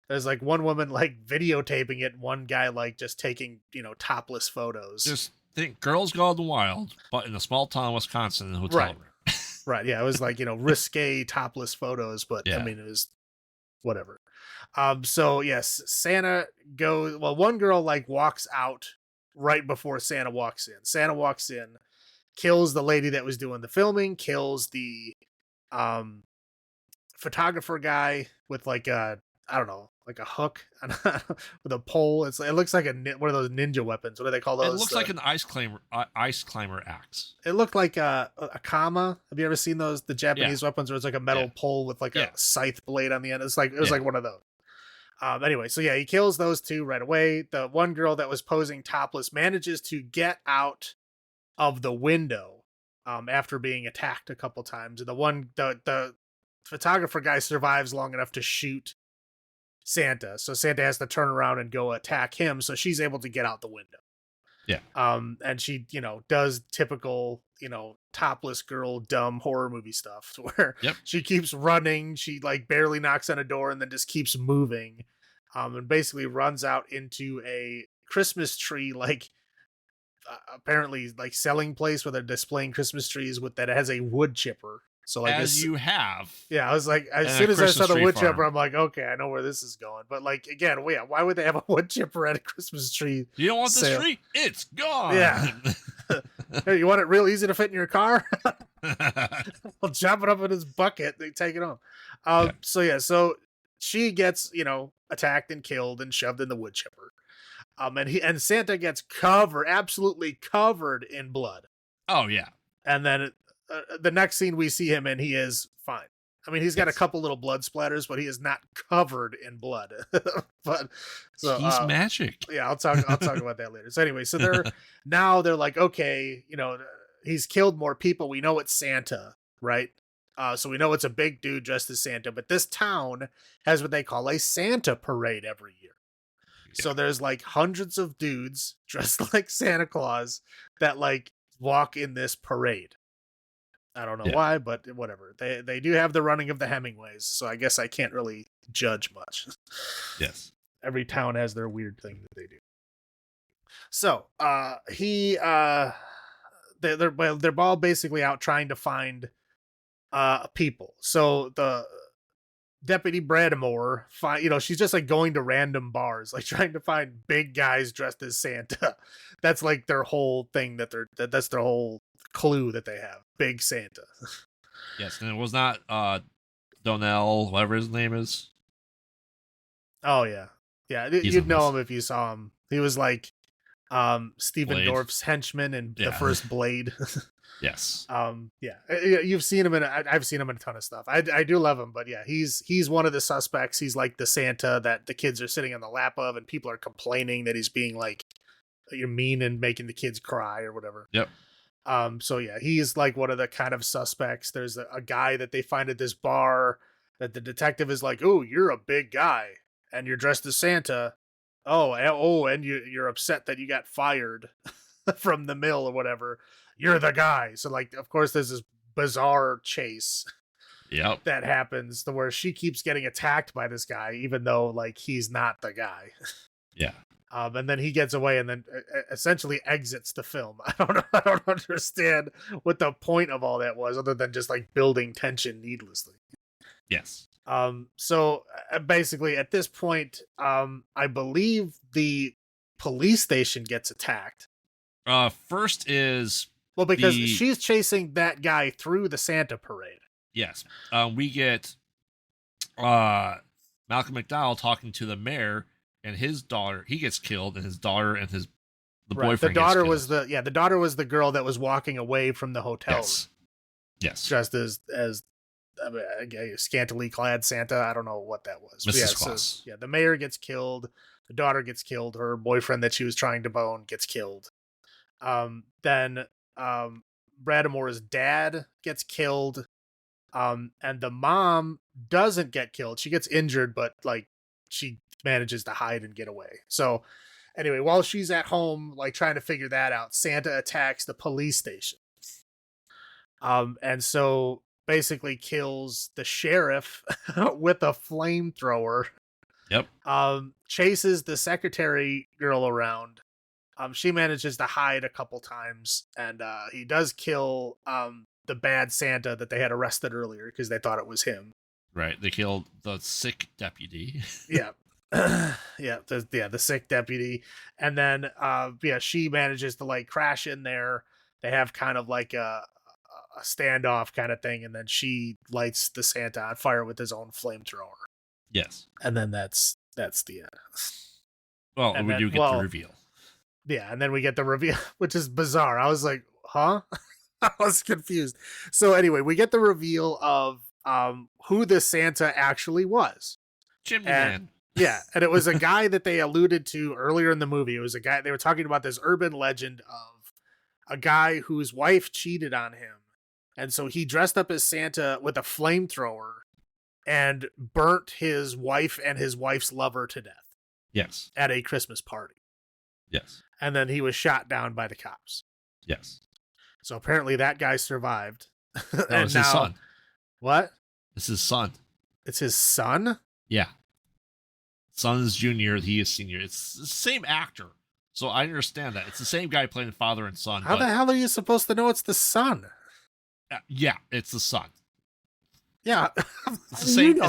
there's like one woman like videotaping it, and one guy like just taking, topless photos. Just think Girls Gone Wild, but in a small town, Wisconsin, in a hotel Right. room. Right. Yeah, it was like, risque topless photos, but I Yeah. mean it was whatever. So yes, Santa goes, well, one girl like walks out right before Santa walks in. Santa walks in, kills the lady that was doing the filming, kills the um photographer guy with like a, I don't know, like a hook with a pole. It looks like one of those ninja weapons. What do they call those? It looks like an ice climber axe. It looked like a kama. Have you ever seen those, the Japanese weapons where it's like a metal pole with like a scythe blade on the end? It was like one of those. Anyway, so yeah, he kills those two right away. The one girl that was posing topless manages to get out of the window after being attacked a couple times. And the photographer guy survives long enough to shoot Santa. So Santa has to turn around and go attack him. So she's able to get out the window. Yeah. And she, does typical, topless girl, dumb horror movie stuff where she keeps running. She like barely knocks on a door and then just keeps moving. And basically runs out into a Christmas tree, like apparently like selling place where they're displaying Christmas trees that has a wood chipper. So like you have. Yeah, I was like, as soon as I saw the wood chipper, I'm like, okay, I know where this is going. But like again, why would they have a wood chipper at a Christmas tree? You don't want this tree? It's gone. Yeah. Hey, you want it real easy to fit in your car? I'll chop it up in his bucket. They take it home. So she gets, attacked and killed and shoved in the wood chipper. And Santa gets absolutely covered in blood. Oh yeah. And then the next scene we see him in, he is fine. I mean, he's got a couple little blood splatters, but he is not covered in blood. But so he's magic. Yeah, I'll talk about that later. So anyway, so they're like, okay, he's killed more people. We know it's Santa, right? So we know it's a big dude dressed as Santa, but this town has what they call a Santa parade every year. Yeah. So there's like hundreds of dudes dressed like Santa Claus that like walk in this parade. I don't know why, but whatever. They do have the running of the Hemingways, so I guess I can't really judge much. Yes. Every town has their weird thing that they do. So they're all basically out trying to find people. So the Deputy Bradamore, she's just like going to random bars, like trying to find big guys dressed as Santa. That's like their whole thing that's their whole clue that they have. Big Santa. Yes, and it was not Donnell, whatever his name is. Oh yeah. Yeah, you'd know him if you saw him. He was like Stephen Dorff's henchman in the first Blade. Yes. You've seen him I've seen him in a ton of stuff. I do love him, but yeah, he's one of the suspects. He's like the Santa that the kids are sitting on the lap of, and people are complaining that he's being like, you're mean and making the kids cry or whatever. Yep. So yeah, he's like one of the kind of suspects. There's a guy that they find at this bar that the detective is like, oh, you're a big guy and you're dressed as Santa. And you're upset that you got fired from the mill or whatever. You're the guy. So like, of course, there's this bizarre chase that happens to where she keeps getting attacked by this guy, even though like he's not the guy. Yeah. And then he gets away and then essentially exits the film. I don't understand what the point of all that was, other than just like building tension needlessly. Yes. So basically at this point, I believe the police station gets attacked. First is because she's chasing that guy through the Santa parade. Yes. We get Malcolm McDowell talking to the mayor and his daughter. He gets killed, and his daughter and the boyfriend. The daughter was the daughter was the girl that was walking away from the hotel. Yes. Dressed as a scantily clad Santa. I don't know what that was. Mrs. Claus. So, the mayor gets killed. The daughter gets killed. Her boyfriend that she was trying to bone gets killed. Then Bradimore's dad gets killed. And the mom doesn't get killed. She gets injured, but like she manages to hide and get away. So anyway, while she's at home, like trying to figure that out, Santa attacks the police station. And so basically kills the sheriff with a flamethrower. Yep. Chases the secretary girl around. She manages to hide a couple times, and he does kill the bad Santa that they had arrested earlier because they thought it was him. Right. They killed the sick deputy. Yeah. The sick deputy. And then she manages to like crash in there. They have kind of like a standoff kind of thing, and then she lights the Santa on fire with his own flamethrower. Yes. And then that's the end. Well, and we then, do get the reveal. Yeah, and then we get the reveal, which is bizarre. I was like, huh? I was confused. So anyway, we get the reveal of who the Santa actually was. Chimney Man. Yeah, and it was a guy that they alluded to earlier in the movie. It was a guy, they were talking about this urban legend of a guy whose wife cheated on him. And so he dressed up as Santa with a flamethrower and burnt his wife and his wife's lover to death. Yes. At a Christmas party. Yes. And then he was shot down by the cops. Yes. So apparently that guy survived. That was his son. What? It's his son. It's his son? Yeah. Son is junior, he is senior. It's the same actor. So I understand that. It's the same guy playing father and son. How the hell are you supposed to know it's the son? Yeah, it's the son. Yeah. It's the same.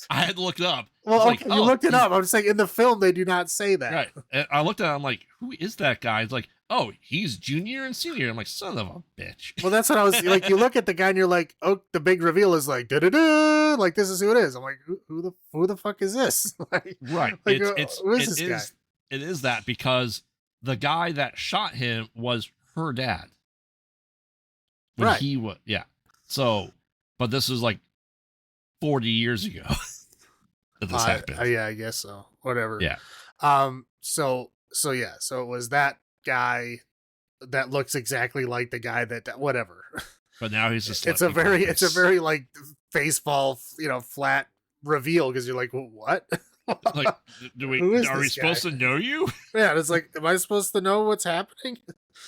I had to look it up. Well, okay, you looked it up. I'm just saying, in the film, they do not say that. Right. And I looked at it, I'm like, who is that guy? It's like, oh, he's junior and senior. I'm like, son of a bitch. Well, that's what I was like. You look at the guy and you're like, oh, the big reveal is like, da-da-da, like, this is who it is. I'm like, who the fuck is this? Like, right. Like, who is this guy? It is that because the guy that shot him was her dad. When right. He was, yeah. So, but this was like 40 years ago that this happened. Yeah, I guess so. Whatever. Yeah. So it was that guy that looks exactly like the guy that whatever. But now he's just. It's a very like face fall, flat reveal because you're like, well, what? Like, are we supposed to know you? Yeah, it's like, am I supposed to know what's happening?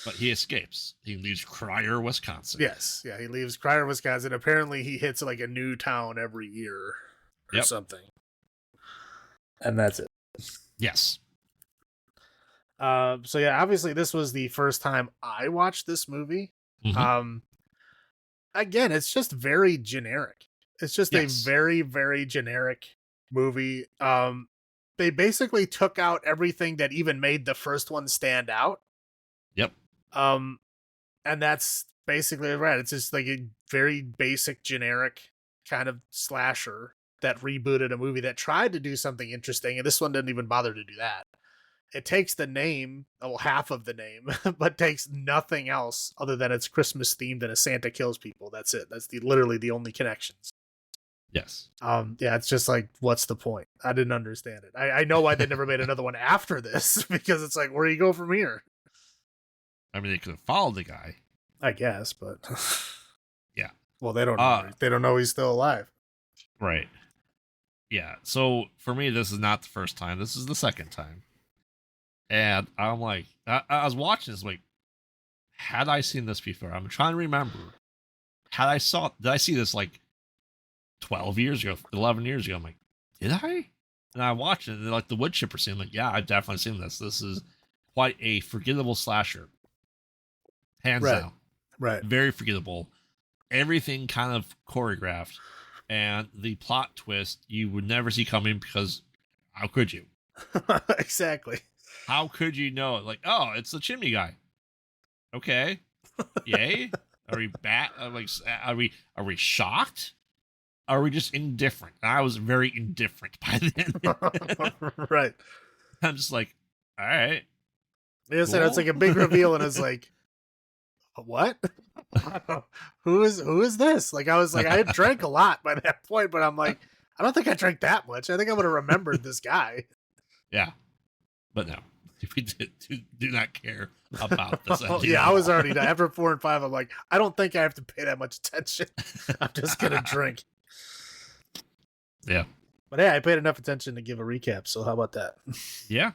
But he escapes. He leaves Cryer, Wisconsin. Yes, yeah, he leaves Cryer, Wisconsin. Apparently, he hits like a new town every year or something, and that's it. Yes. So yeah, obviously, this was the first time I watched this movie. Mm-hmm. Again, it's just very generic. It's just a very, very generic movie. They basically took out everything that even made the first one stand out. Yep. And that's basically right. It's just like a very basic, generic kind of slasher that rebooted a movie that tried to do something interesting, and this one didn't even bother to do that. It takes the name, well, half of the name, but takes nothing else other than it's Christmas themed and a Santa kills people. That's it. That's literally the only connections. Yes. Yeah, it's just like, what's the point? I didn't understand it. I know why they never made another one after this, because it's like, where do you go from here? I mean, they could have followed the guy, I guess, but yeah. Well, they don't know. They don't know he's still alive. Right. Yeah. So for me, this is not the first time. This is the second time. And I'm like, I was watching this, like, had I seen this before? I'm trying to remember. Did I see this like 12 years ago, 11 years ago? I'm like, did I? And I watched it, and like the wood chipper scene, I'm like, yeah, I've definitely seen this. This is quite a forgettable slasher. Hands down. Right. Very forgettable. Everything kind of choreographed. And the plot twist you would never see coming, because how could you? Exactly. How could you know it? Like, oh, it's the chimney guy. Okay. Yay. Are we are we shocked? Are we just indifferent? I was very indifferent by then. Right. I'm just like, all right. Yes, cool. It's like a big reveal, and it's like, what? Who is this? Like, I was like, I had drank a lot by that point, but I'm like, I don't think I drank that much. I think I would have remembered this guy. Yeah. But no. We do not care about this. Oh, yeah, I was already done. After 4 and 5, I'm like, I don't think I have to pay that much attention. I'm just gonna drink. Yeah. But hey, I paid enough attention to give a recap, so how about that? Yeah.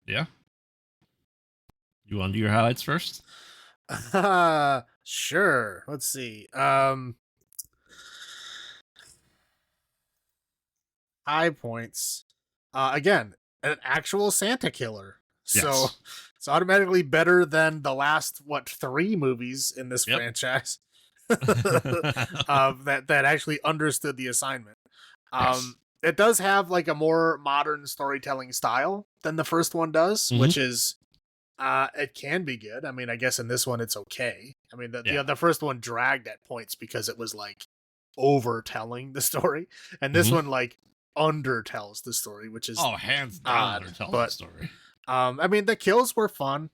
You want to do your highlights first? Sure. Let's see. High points. Again, an actual Santa killer. So Yes. it's automatically better than the last 3 movies in this Yep. franchise. that actually understood the assignment. Yes. It does have like a more modern storytelling style than the first one does, which is it can be good. I mean, I guess in this one it's okay. I mean, the first one dragged at points because it was like overtelling the story, and this one like undertells the story, which is hands down undertells the story. I mean, the kills were fun.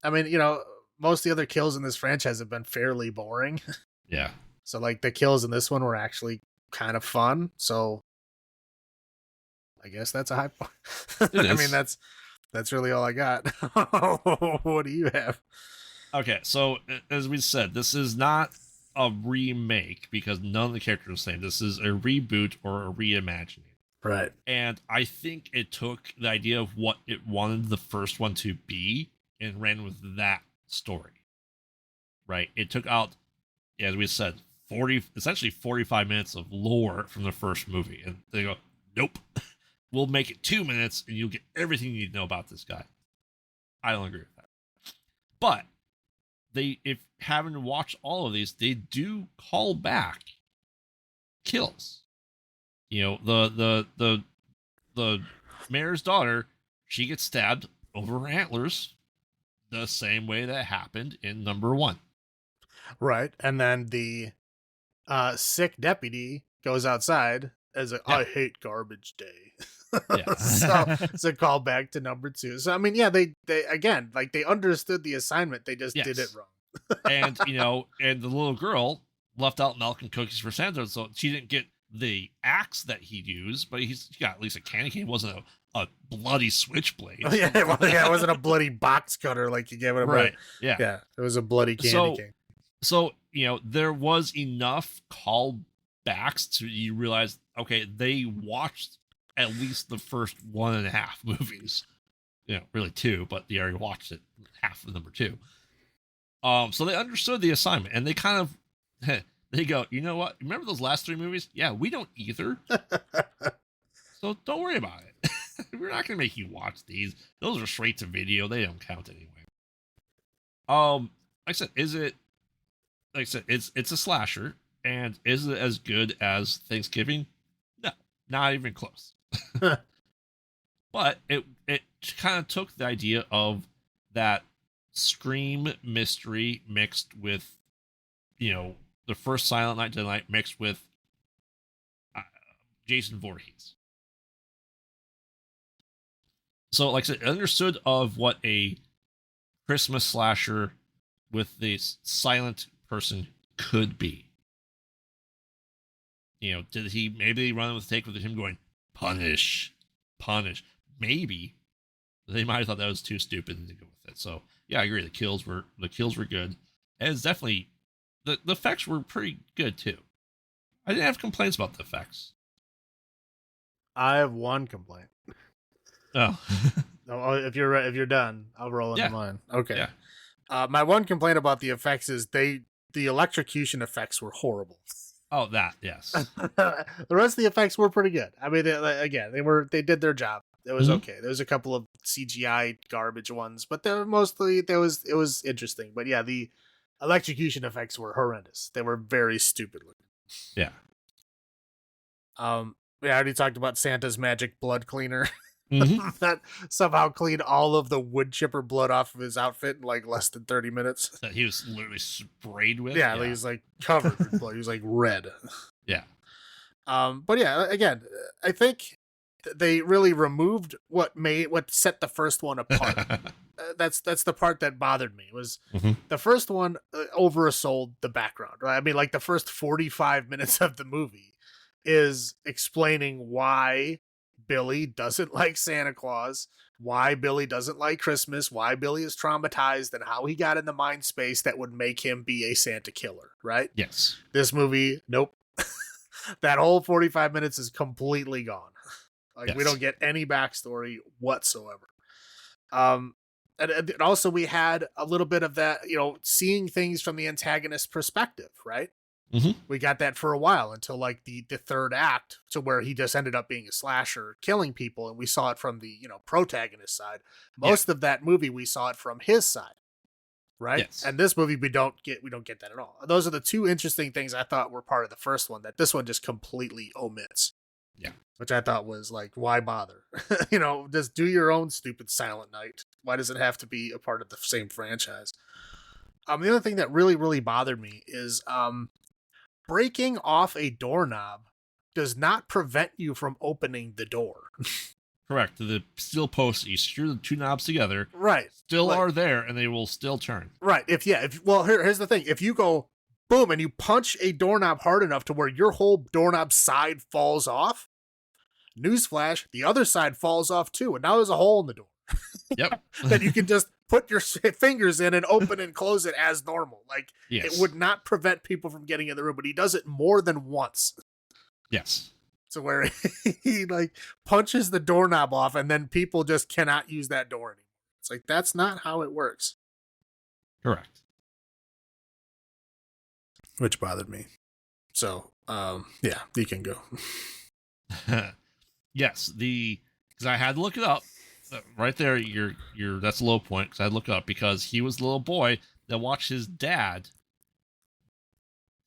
I mean, most of the other kills in this franchise have been fairly boring. Yeah. So like the kills in this one were actually kind of fun. So I guess that's a high point. I mean, that's really all I got. What do you have? Okay, so as we said, this is not a remake because none of the characters are the same. This is a reboot or a reimagining. Right. And I think it took the idea of what it wanted the first one to be and ran with that story. Right? It took out, as we said, essentially 45 minutes of lore from the first movie. And they go, nope, we'll make it 2 minutes and you'll get everything you need to know about this guy. I don't agree with that. But if having watched all of these, they do call back kills. The mayor's daughter, she gets stabbed over her antlers the same way that happened in number 1. Right. And then the sick deputy goes outside as I hate garbage day. Yeah. So it's a callback to number 2. So I mean, yeah, they again, like they understood the assignment, they just did it wrong. And and the little girl left out milk and cookies for Santa, so she didn't get the axe that he'd used, but he got at least a candy cane. It wasn't a bloody switchblade. Oh, yeah, it wasn't a bloody box cutter like you gave it. Right. Yeah. Yeah, it was a bloody candy cane. So there was enough callbacks to you realize, okay, they watched at least the first 1.5 movies. Really 2, but they already watched it half of number 2. So they understood the assignment, and they kind of they go, you know what? Remember those last 3 movies? Yeah, we don't either. So don't worry about it. We're not gonna make you watch these. Those are straight to video. They don't count anyway. Like I said, it's a slasher, and is it as good as Thanksgiving? No, not even close. But it kind of took the idea of that Scream mystery mixed with, the first Silent Night, Deadly Night mixed with Jason Voorhees. So, like I said, understood of what a Christmas slasher with the silent person could be. Did he maybe run with a take with him going, punish? Maybe. They might have thought that was too stupid to go with it. So yeah, I agree. The kills were good. And it's definitely the effects were pretty good too. I didn't have complaints about the effects. I have one complaint. Oh. If you're done, I'll roll into mine. Okay. Yeah. My one complaint about the effects is the electrocution effects were horrible. Oh, that, yes. The rest of the effects were pretty good. I mean, they did their job. It was okay. There was a couple of CGI garbage ones, but it was interesting. But yeah, the electrocution effects were horrendous. They were very stupid looking. Yeah. I already talked about Santa's magic blood cleaner. Mm-hmm. That somehow cleaned all of the wood chipper blood off of his outfit in like less than 30 minutes. That he was literally sprayed with. Yeah, he was like covered with blood. He was like red. Yeah. But yeah, again, I think they really removed what set the first one apart. That's the part that bothered me. Was the first one oversold the background, right? I mean, like the first 45 minutes of the movie is explaining why Billy doesn't like Santa Claus, why Billy doesn't like Christmas, why Billy is traumatized, and how he got in the mind space that would make him be a Santa killer, right? Yes. This movie, nope. That whole 45 minutes is completely gone. Like, we Yes. don't get any backstory whatsoever. And also we had a little bit of that, seeing things from the antagonist's perspective, right? Mhm. We got that for a while until like the third act, to where he just ended up being a slasher, killing people, and we saw it from the protagonist side. Most of that movie we saw it from his side, right? Yes. And this movie we don't get that at all. Those are the two interesting things I thought were part of the first one that this one just completely omits. Yeah. Which I thought was like, why bother? Just do your own stupid Silent Night. Why does it have to be a part of the same franchise? The other thing that really, really bothered me is breaking off a doorknob does not prevent you from opening the door. Correct. The steel posts, you screw the two knobs together, Right. still Like- are there, and they will still turn. Right. Here's the thing. If you go boom and you punch a doorknob hard enough to where your whole doorknob side falls off, newsflash, the other side falls off too. And now there's a hole in the door Yep. that you can just put your fingers in and open and close it as normal. Like, Yes. it would not prevent people from getting in the room, but he does it more than once. Yes. So where he like punches the doorknob off and then people just cannot use that door anymore. It's like, that's not how it works. Correct. Which bothered me. So, yeah, you can go. Yes, because I had to look it up. Right there, that's a low point, because I had to look it up, because he was the little boy that watched his dad,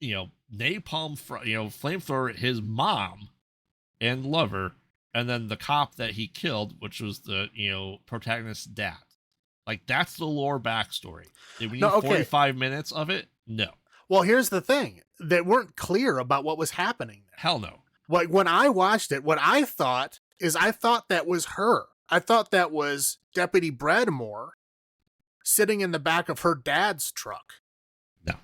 flamethrower his mom and lover, and then the cop that he killed, which was the protagonist's dad. Like, that's the lore backstory. Did we need 45 minutes of it? No. Well, here's the thing. They weren't clear about what was happening there. Hell no. Like, when I watched it, what I thought that was her. I thought that was Deputy Bradmore sitting in the back of her dad's truck. No.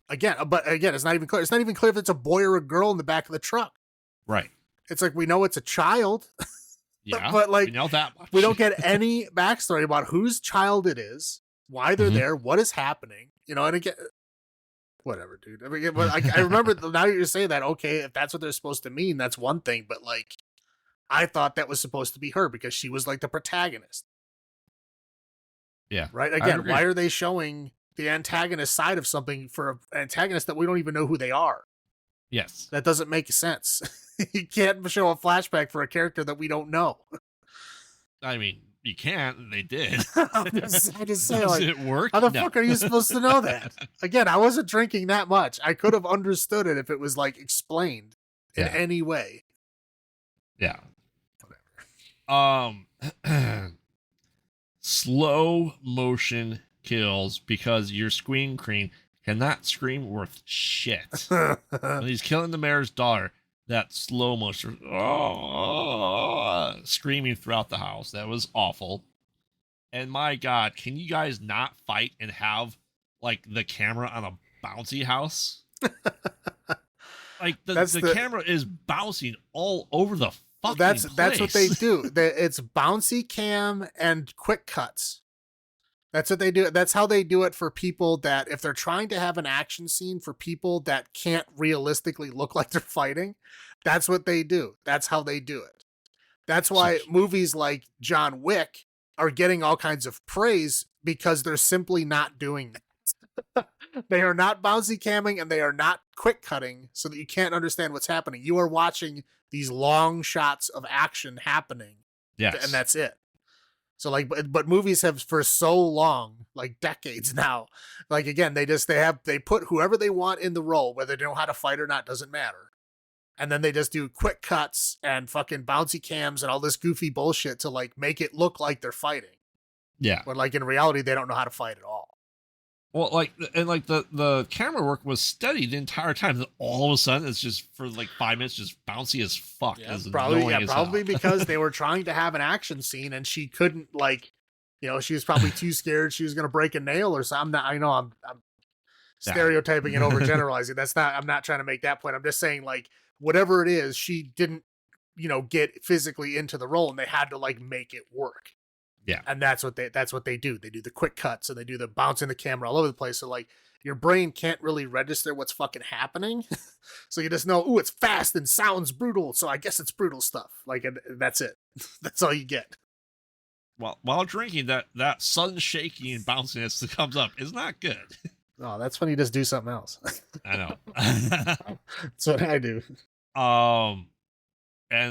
Again, it's not even clear. It's not even clear if it's a boy or a girl in the back of the truck. Right. It's like, we know it's a child. Yeah. But like, we know that much. we don't get any backstory about whose child it is, why they're Mhm. there, what is happening. And again, whatever, dude. I mean, but I remember now you're saying that, okay, if that's what they're supposed to mean, that's one thing. But like, I thought that was supposed to be her because she was like the protagonist. Yeah. Right? I Again, agree. why are they showing the antagonist side of something for an antagonist that we don't even know who they are? Yes. That doesn't make sense. You can't show a flashback for a character that we don't know. I mean, you can't. They did. I just say, Does like, it work? how the No. fuck are you supposed to know that? Again, I wasn't drinking that much. I could have understood it if it was like explained in Yeah. any way. Yeah. Slow motion kills, because your screen queen cannot scream worth shit. When he's killing the mayor's daughter, that slow motion screaming throughout the house, that was awful. And my god, can you guys not fight and have like the camera on a bouncy house? Like the camera is bouncing all over the fucking That's what they place. do. It's bouncy cam and quick cuts. That's what they do. That's how they do it for people that, if they're trying to have an action scene for people that can't realistically look like they're fighting, that's what they do. That's how they do it. That's why movies like John Wick are getting all kinds of praise, because they're simply not doing that. They are not bouncy camming and they are not quick cutting so that you can't understand what's happening. You are watching these long shots of action happening, Yes. and that's it. So like, but movies have for so long, like decades now, like again, they put whoever they want in the role, whether they know how to fight or not, doesn't matter. And then they just do quick cuts and fucking bouncy cams and all this goofy bullshit to like make it look like they're fighting. Yeah. But like in reality, they don't know how to fight at all. Well, the camera work was steady the entire time. Then all of a sudden, it's just for like 5 minutes, just bouncy as fuck. Yeah, It's probably annoying as hell. because they were trying to have an action scene and she couldn't, like, she was probably too scared she was going to break a nail or something. I'm stereotyping and overgeneralizing. I'm not trying to make that point. I'm just saying, like, whatever it is, she didn't get physically into the role, and they had to like make it work. Yeah. And that's what they do. They do the quick cuts, and they do the bouncing the camera all over the place. So like your brain can't really register what's fucking happening. So you just know, ooh, it's fast and sounds brutal. So I guess it's brutal stuff. Like, and that's it. That's all you get. While drinking, that sudden shaking and bounciness that comes up is not good. Oh, that's when you just do something else. I know. That's what I do. And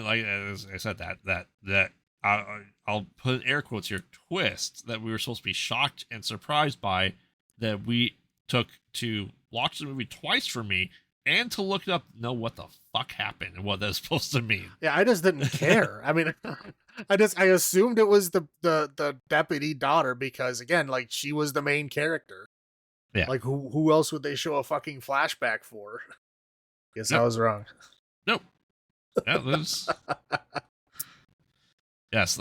like as I said, that I'll put in air quotes here, twist that we were supposed to be shocked and surprised by, that we took to watch the movie twice for me and to look it up, know what the fuck happened and what that's supposed to mean. Yeah, I just didn't care. I mean, I assumed it was the deputy daughter because again, like she was the main character. Yeah. Like who else would they show a fucking flashback for? Guess I was wrong. Nope. Yeah, there's... Yes,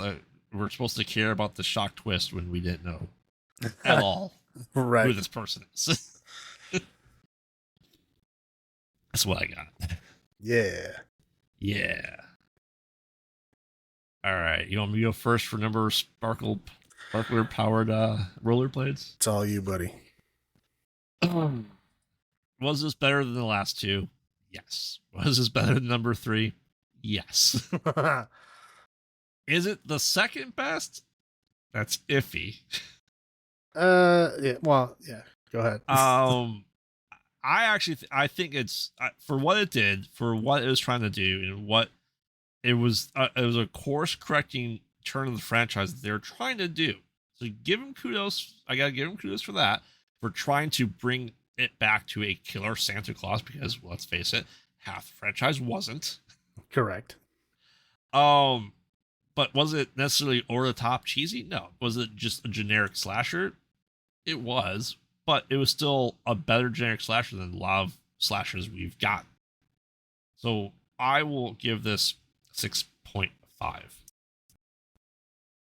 we're supposed to care about the shock twist when we didn't know at all Right. who this person is. That's what I got. Yeah. Yeah. All right. You want me to go first for number sparkler powered rollerblades? It's all you, buddy. Was this better than the last two? Yes. Was this better than number 3? Yes. Is it the second best? That's iffy. Yeah. Well, yeah. Go ahead. I think it's for what it did, for what it was trying to do, and what it was a course correcting turn of the franchise that they were trying to do. So give him kudos. I gotta give him kudos for that, for trying to bring it back to a killer Santa Claus, because let's face it, half the franchise wasn't. Correct. But was it necessarily over the top cheesy? No. Was it just a generic slasher? It was, but it was still a better generic slasher than a lot of slashers we've got. So I will give this 6.5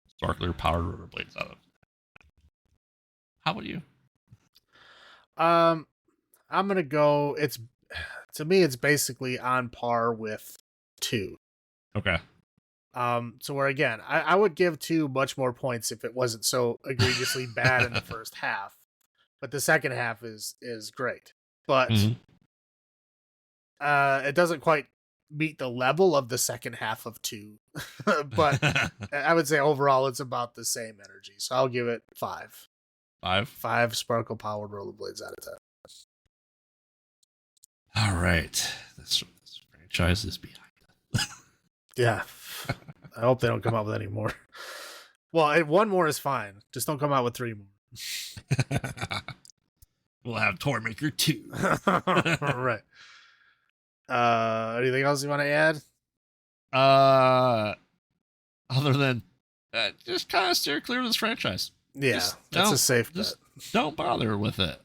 sparkler powered rollerblades out of. How about you? I'm gonna go. To me, it's basically on par with 2. Okay. So where again, I would give 2 much more points if it wasn't so egregiously bad in the first half, but the second half is great. But it doesn't quite meet the level of the second half of 2. But I would say overall it's about the same energy. So I'll give it 5. 5 sparkle powered rollerblades out of 10. All right. This franchise is behind us. Yeah. I hope they don't come out with any more. Well, 1 more is fine. Just don't come out with 3 more. We'll have Tormaker 2. Right. Anything else you want to add? Other than just kind of steer clear of this franchise. Yeah, that's a safe bet. Don't bother with it.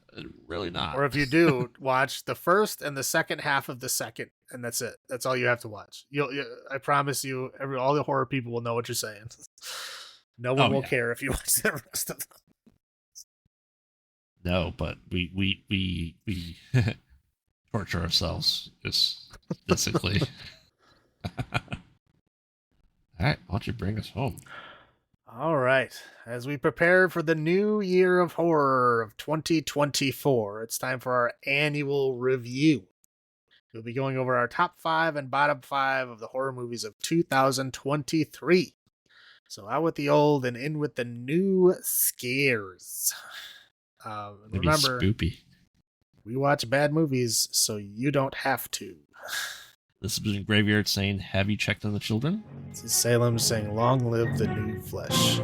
Really not. Or if you do, watch the first and the second half of the second, and that's it. That's all you have to watch. I promise you, all the horror people will know what you're saying. No one will care if you watch the rest of them. No, but we torture ourselves just physically. All right, why don't you bring us home? All right. As we prepare for the new year of horror of 2024, it's time for our annual review. We'll be going over our top 5 and bottom 5 of the horror movies of 2023. So out with the old and in with the new scares. Remember, spoopy. We watch bad movies, so you don't have to. This has been Graveyard saying, have you checked on the children? This is Salem saying, long live the new flesh.